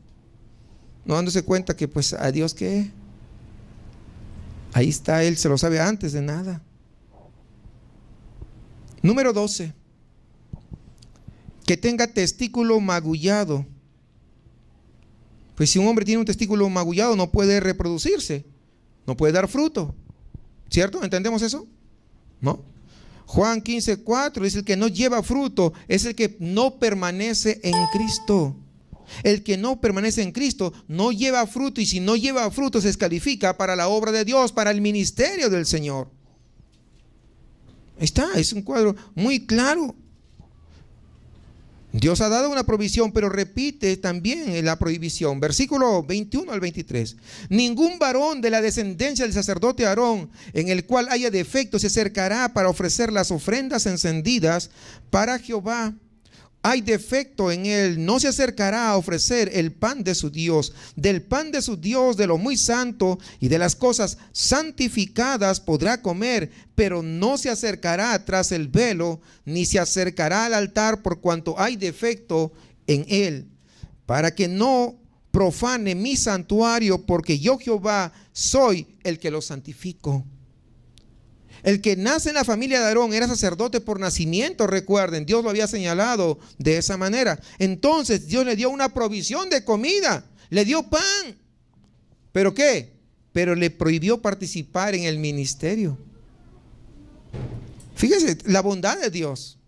No dándose cuenta que pues a Dios qué. Ahí está, Él se lo sabe antes de nada. Número 12. Que tenga testículo magullado. Pues si un hombre tiene un testículo magullado no puede reproducirse, no puede dar fruto, ¿cierto? ¿Entendemos eso? ¿No? Juan 15:4 dice: el que no lleva fruto es el que no permanece en Cristo. El que no permanece en Cristo no lleva fruto, y si no lleva fruto se descalifica para la obra de Dios, para el ministerio del Señor. Ahí está, es un cuadro muy claro. Dios ha dado una provisión, pero repite también la prohibición. Versículo 21 al 23. Ningún varón de la descendencia del sacerdote Aarón, en el cual haya defecto, se acercará para ofrecer las ofrendas encendidas para Jehová. Hay defecto en él, no se acercará a ofrecer el pan de su Dios. Del pan de su Dios, de lo muy santo y de las cosas santificadas podrá comer, pero no se acercará tras el velo, ni se acercará al altar por cuanto hay defecto en él, para que no profane mi santuario, porque yo Jehová soy el que lo santifico. El que nace en la familia de Aarón era sacerdote por nacimiento, recuerden, Dios lo había señalado de esa manera. Entonces Dios le dio una provisión de comida, le dio pan. ¿Pero qué? Pero le prohibió participar en el ministerio. Fíjese la bondad de Dios.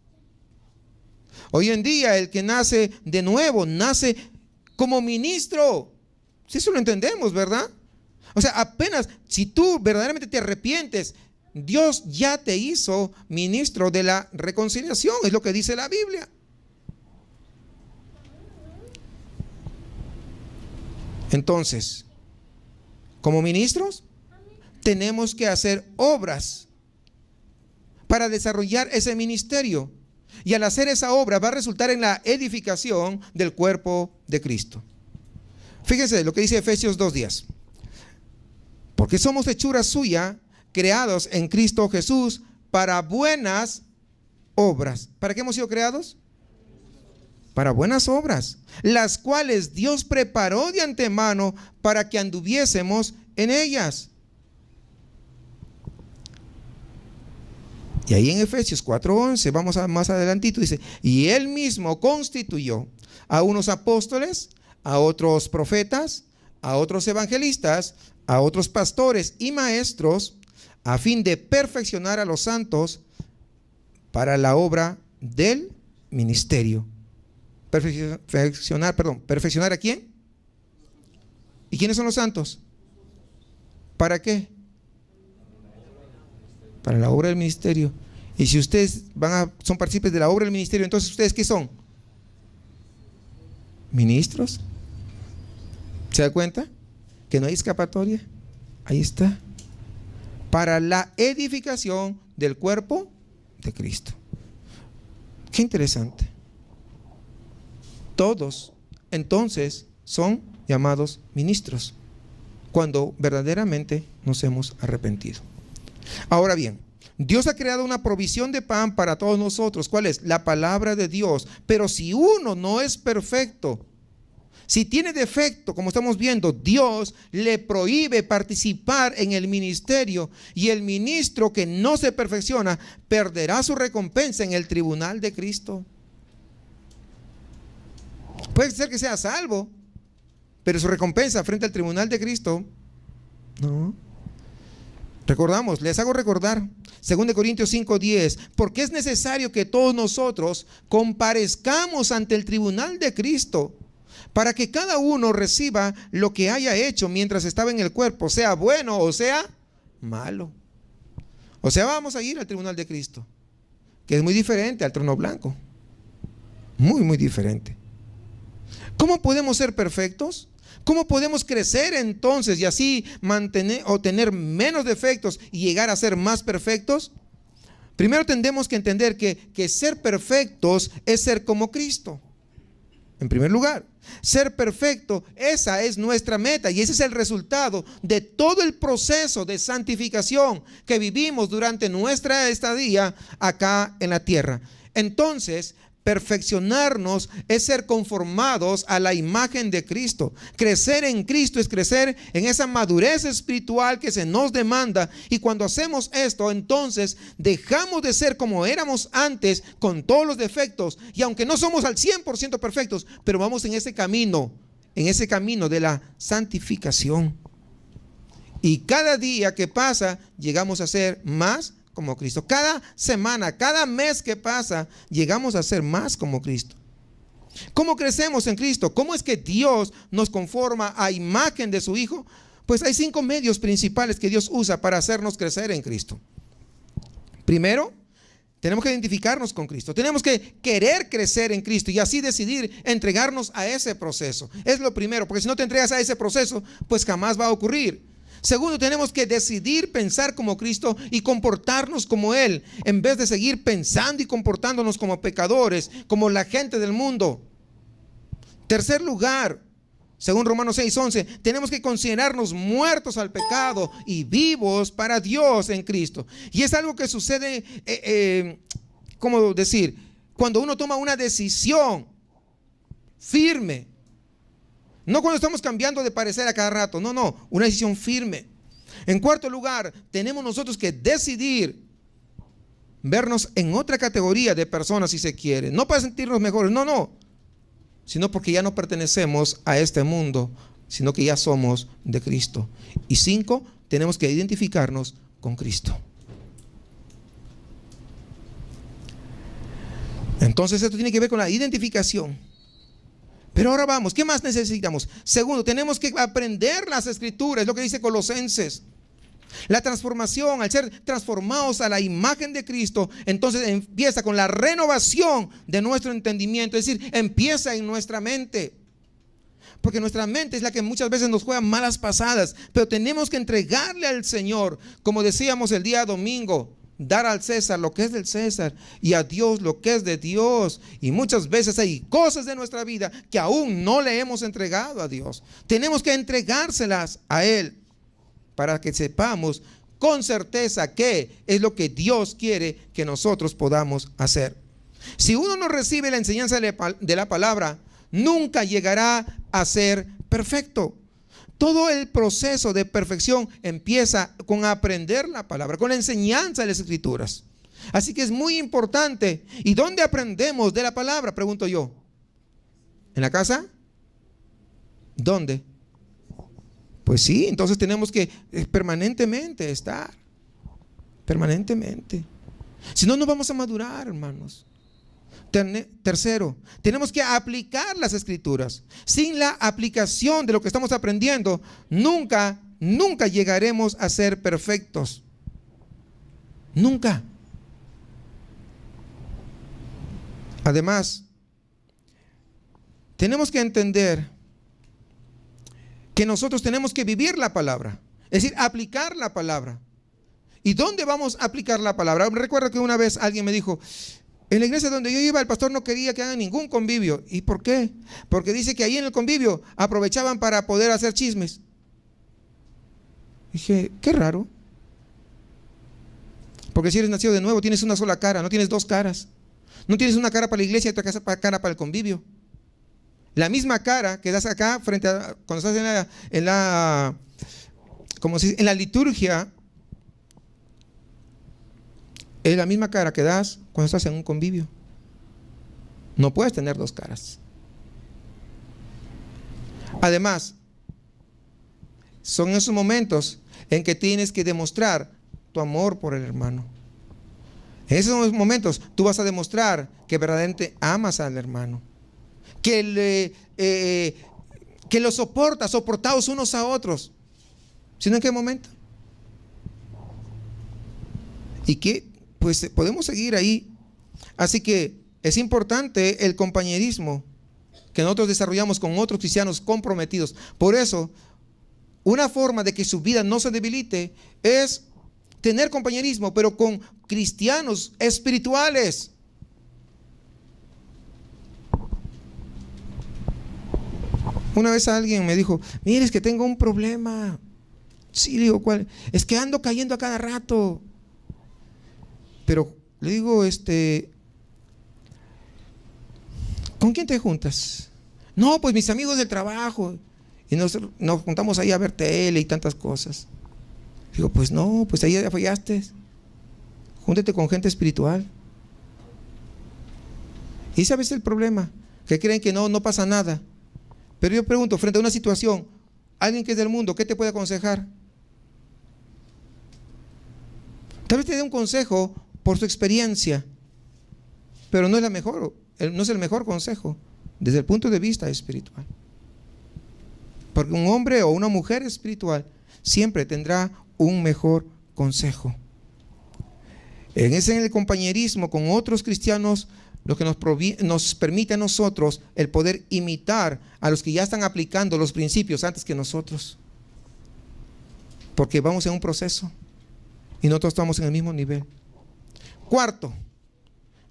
Hoy en día el que nace de nuevo, nace como ministro. Si eso lo entendemos, ¿verdad? O sea, apenas si tú verdaderamente te arrepientes, Dios ya te hizo ministro de la reconciliación, es lo que dice la Biblia. Entonces, como ministros, tenemos que hacer obras para desarrollar ese ministerio. Y al hacer esa obra va a resultar en la edificación del cuerpo de Cristo. Fíjense lo que dice Efesios 2:10. Porque somos hechura suya, creados en Cristo Jesús para buenas obras. ¿Para qué hemos sido creados? Para buenas obras, las cuales Dios preparó de antemano para que anduviésemos en ellas. Y ahí en Efesios 4:11, vamos a más adelantito, dice, y Él mismo constituyó a unos apóstoles, a otros profetas, a otros evangelistas, a otros pastores y maestros, a fin de perfeccionar a los santos para la obra del ministerio. ¿Perfeccionar a quién? ¿Y quiénes son los santos? ¿Para qué? Para la obra del ministerio. Y si ustedes son partícipes de la obra del ministerio, entonces ¿ustedes qué son? ¿Ministros? ¿Se da cuenta? Que no hay escapatoria. Ahí está. Para la edificación del cuerpo de Cristo. Qué interesante. Todos entonces son llamados ministros cuando verdaderamente nos hemos arrepentido. Ahora bien, Dios ha creado una provisión de pan para todos nosotros. ¿Cuál es? La palabra de Dios. Pero si uno no es perfecto, si tiene defecto, como estamos viendo, Dios le prohíbe participar en el ministerio, y el ministro que no se perfecciona perderá su recompensa en el tribunal de Cristo. Puede ser que sea salvo, pero su recompensa frente al tribunal de Cristo, no. Recordamos, les hago recordar 2 Corintios 5:10, porque es necesario que todos nosotros comparezcamos ante el tribunal de Cristo, para que cada uno reciba lo que haya hecho mientras estaba en el cuerpo, sea bueno o sea malo. O sea, vamos a ir al tribunal de Cristo, que es muy diferente al trono blanco. Muy, muy diferente. ¿Cómo podemos ser perfectos? ¿Cómo podemos crecer entonces y así mantener o tener menos defectos y llegar a ser más perfectos? Primero tenemos que entender que ser perfectos es ser como Cristo. En primer lugar, ser perfecto, esa es nuestra meta y ese es el resultado de todo el proceso de santificación que vivimos durante nuestra estadía acá en la tierra. Entonces, perfeccionarnos es ser conformados a la imagen de Cristo. Crecer en Cristo es crecer en esa madurez espiritual que se nos demanda, y cuando hacemos esto, entonces dejamos de ser como éramos antes con todos los defectos, y aunque no somos al 100% perfectos, pero vamos en ese camino de la santificación, y cada día que pasa llegamos a ser más como Cristo. Cada semana, cada mes que pasa, llegamos a ser más como Cristo. ¿Cómo crecemos en Cristo? ¿Cómo es que Dios nos conforma a imagen de su Hijo? Pues hay 5 medios principales que Dios usa para hacernos crecer en Cristo. Primero, tenemos que identificarnos con Cristo. Tenemos que querer crecer en Cristo y así decidir entregarnos a ese proceso. Es lo primero, porque si no te entregas a ese proceso, pues jamás va a ocurrir. Segundo, tenemos que decidir pensar como Cristo y comportarnos como Él, en vez de seguir pensando y comportándonos como pecadores, como la gente del mundo. Tercer lugar, según Romanos 6:11, tenemos que considerarnos muertos al pecado y vivos para Dios en Cristo. Y es algo que sucede, ¿cómo decir? Cuando uno toma una decisión firme. No cuando estamos cambiando de parecer a cada rato, no, una decisión firme. En cuarto lugar, tenemos nosotros que decidir vernos en otra categoría de personas, si se quiere. No para sentirnos mejores, no, sino porque ya no pertenecemos a este mundo, sino que ya somos de Cristo. Y 5, tenemos que identificarnos con Cristo. Entonces esto tiene que ver con la identificación. Pero ahora vamos, ¿qué más necesitamos? Segundo, tenemos que aprender las Escrituras, es lo que dice Colosenses. La transformación, al ser transformados a la imagen de Cristo, entonces empieza con la renovación de nuestro entendimiento, es decir, empieza en nuestra mente. Porque nuestra mente es la que muchas veces nos juega malas pasadas, pero tenemos que entregarle al Señor, como decíamos el día domingo, dar al César lo que es del César y a Dios lo que es de Dios. Y muchas veces hay cosas de nuestra vida que aún no le hemos entregado a Dios. Tenemos que entregárselas a Él para que sepamos con certeza qué es lo que Dios quiere que nosotros podamos hacer. Si uno no recibe la enseñanza de la palabra, nunca llegará a ser perfecto. Todo el proceso de perfección empieza con aprender la palabra, con la enseñanza de las Escrituras. Así que es muy importante. ¿Y dónde aprendemos de la palabra? Pregunto yo. ¿En la casa? ¿Dónde? Pues sí, entonces tenemos que permanentemente estar. Permanentemente. Si no, no vamos a madurar, hermanos. Tercero, tenemos que aplicar las Escrituras. Sin la aplicación de lo que estamos aprendiendo, nunca llegaremos a ser perfectos. Nunca. Además, tenemos que entender que nosotros tenemos que vivir la palabra, es decir, aplicar la palabra. ¿Y dónde vamos a aplicar la palabra? Recuerdo que una vez alguien me dijo: en la iglesia donde yo iba, el pastor no quería que hagan ningún convivio. ¿Y por qué? Porque dice que ahí en el convivio aprovechaban para poder hacer chismes. Dije, qué raro. Porque si eres nacido de nuevo, tienes una sola cara, no tienes dos caras. No tienes una cara para la iglesia y otra cara para el convivio. La misma cara que das acá frente a, cuando estás en la liturgia, es la misma cara que das cuando estás en un convivio. No puedes tener dos caras. Además, son esos momentos en que tienes que demostrar tu amor por el hermano. En esos momentos tú vas a demostrar que verdaderamente amas al hermano, que lo soportados unos a otros. ¿Sino en qué momento? Y que pues podemos seguir ahí. Así que es importante el compañerismo que nosotros desarrollamos con otros cristianos comprometidos. Por eso, una forma de que su vida no se debilite es tener compañerismo, pero con cristianos espirituales. Una vez alguien me dijo: mire, es que tengo un problema. Sí, le digo, ¿cuál? Es que ando cayendo a cada rato. Pero le digo, ¿con quién te juntas? No, pues mis amigos del trabajo. Y nos juntamos ahí a ver tele y tantas cosas. Digo, pues no, pues ahí ya fallaste. Júntate con gente espiritual. Y sabes el problema, que creen que no pasa nada. Pero yo pregunto, frente a una situación, alguien que es del mundo, ¿qué te puede aconsejar? Tal vez te dé un consejo por su experiencia, pero no es el mejor consejo desde el punto de vista espiritual. Porque un hombre o una mujer espiritual siempre tendrá un mejor consejo. En el compañerismo con otros cristianos, lo que nos permite a nosotros el poder imitar a los que ya están aplicando los principios antes que nosotros. Porque vamos en un proceso y nosotros estamos en el mismo nivel. Cuarto,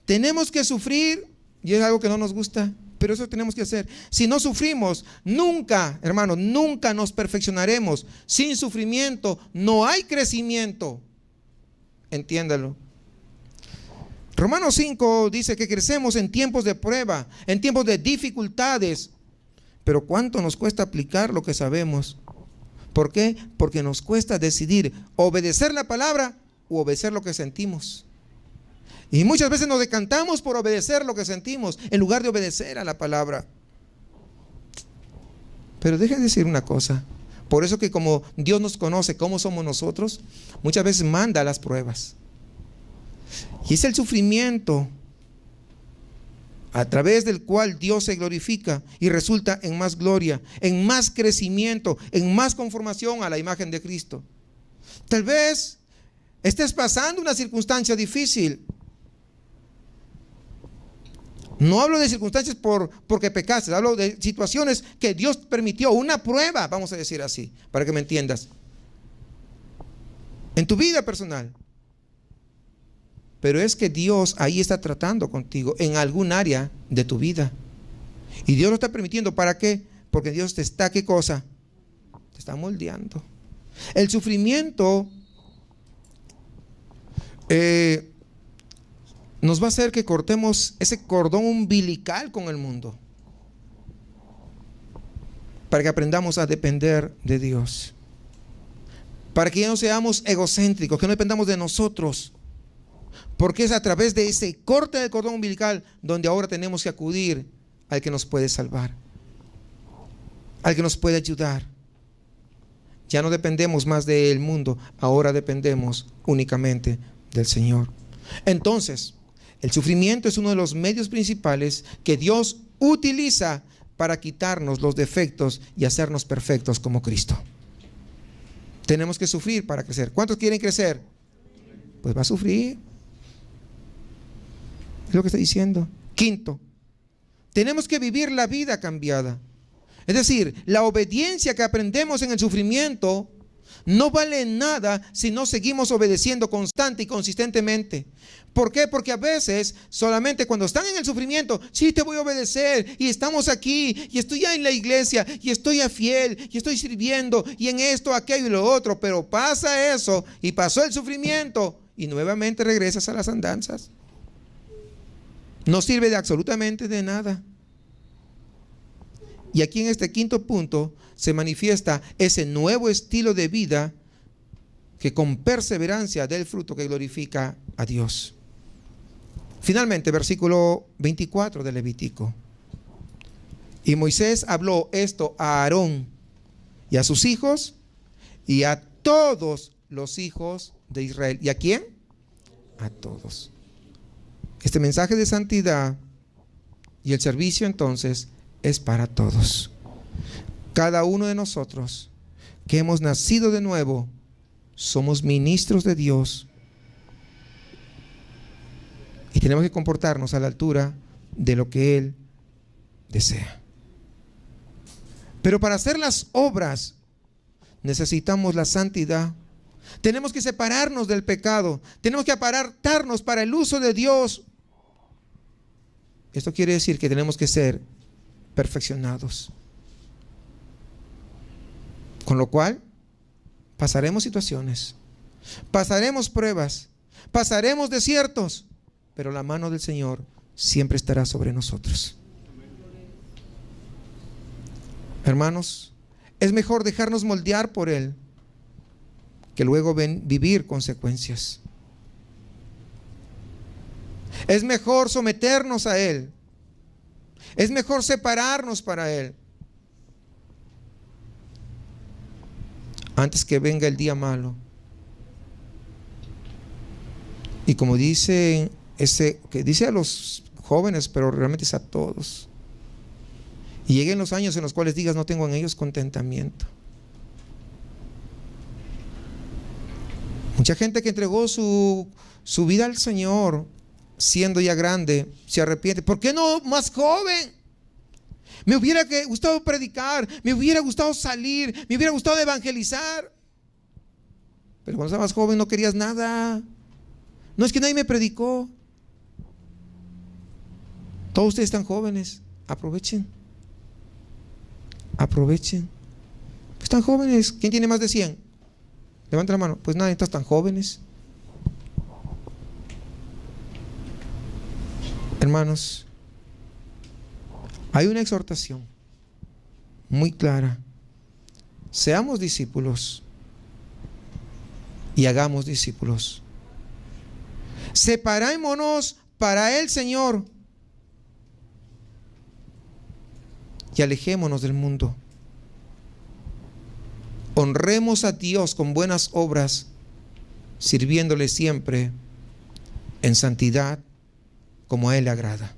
tenemos que sufrir, y es algo que no nos gusta, pero eso tenemos que hacer. Si no sufrimos, nunca, hermano, nunca nos perfeccionaremos. Sin sufrimiento no hay crecimiento. Entiéndalo. Romanos 5 dice que crecemos en tiempos de prueba, en tiempos de dificultades. Pero ¿cuánto nos cuesta aplicar lo que sabemos? ¿Por qué? Porque nos cuesta decidir obedecer la palabra u obedecer lo que sentimos. Y muchas veces nos decantamos por obedecer lo que sentimos en lugar de obedecer a la palabra. Pero déjenme decir una cosa. Por eso que como Dios nos conoce cómo somos nosotros, muchas veces manda las pruebas. Y es el sufrimiento a través del cual Dios se glorifica y resulta en más gloria, en más crecimiento, en más conformación a la imagen de Cristo. Tal vez estés pasando una circunstancia difícil. No hablo de circunstancias porque pecaste, hablo de situaciones que Dios permitió, una prueba, vamos a decir así, para que me entiendas, en tu vida personal. Pero es que Dios ahí está tratando contigo en algún área de tu vida. Y Dios lo está permitiendo, ¿para qué? Porque Dios te está, ¿qué cosa? Te está moldeando. El sufrimiento nos va a hacer que cortemos ese cordón umbilical con el mundo, para que aprendamos a depender de Dios, para que ya no seamos egocéntricos, que no dependamos de nosotros, porque es a través de ese corte del cordón umbilical donde ahora tenemos que acudir al que nos puede salvar, al que nos puede ayudar. Ya no dependemos más del mundo, ahora dependemos únicamente del Señor. Entonces, el sufrimiento es uno de los medios principales que Dios utiliza para quitarnos los defectos y hacernos perfectos como Cristo. Tenemos que sufrir para crecer. ¿Cuántos quieren crecer? Pues va a sufrir. Es lo que está diciendo. Quinto, tenemos que vivir la vida cambiada. Es decir, la obediencia que aprendemos en el sufrimiento no vale nada si no seguimos obedeciendo constante y consistentemente. ¿Por qué? Porque a veces solamente cuando están en el sufrimiento, sí, te voy a obedecer y estamos aquí y estoy ya en la iglesia y estoy a fiel y estoy sirviendo y en esto, aquello y lo otro, pero pasa eso y pasó el sufrimiento y nuevamente regresas a las andanzas. No sirve de absolutamente de nada. Y aquí en este quinto punto se manifiesta ese nuevo estilo de vida que con perseverancia da el fruto que glorifica a Dios. Finalmente, versículo 24 de Levítico. Y Moisés habló esto a Aarón y a sus hijos y a todos los hijos de Israel. ¿Y a quién? A todos. Este mensaje de santidad y el servicio entonces es para todos. Cada uno de nosotros que hemos nacido de nuevo somos ministros de Dios y tenemos que comportarnos a la altura de lo que Él desea. Pero para hacer las obras necesitamos la santidad. Tenemos que separarnos del pecado. Tenemos que apartarnos para el uso de Dios. Esto quiere decir que tenemos que ser perfeccionados. Con lo cual, pasaremos situaciones, pasaremos pruebas, pasaremos desiertos, pero la mano del Señor siempre estará sobre nosotros. Hermanos, es mejor dejarnos moldear por Él que luego vivir consecuencias. Es mejor someternos a Él. Es mejor separarnos para Él antes que venga el día malo. Y como dice que dice a los jóvenes, pero realmente es a todos. Y lleguen los años en los cuales digas, no tengo en ellos contentamiento. Mucha gente que entregó su vida al Señor, siendo ya grande, se arrepiente. ¿Por qué no más joven? Me hubiera gustado predicar, me hubiera gustado salir, me hubiera gustado evangelizar. Pero cuando estabas joven no querías nada. No es que nadie me predicó. Todos ustedes están jóvenes, aprovechen. Aprovechen. Pues están jóvenes. ¿Quién tiene más de 100? Levanta la mano. Pues nada, están tan jóvenes. Hermanos, hay una exhortación muy clara. Seamos discípulos y hagamos discípulos. Separémonos para el Señor y alejémonos del mundo. Honremos a Dios con buenas obras, sirviéndole siempre en santidad como a Él le agrada.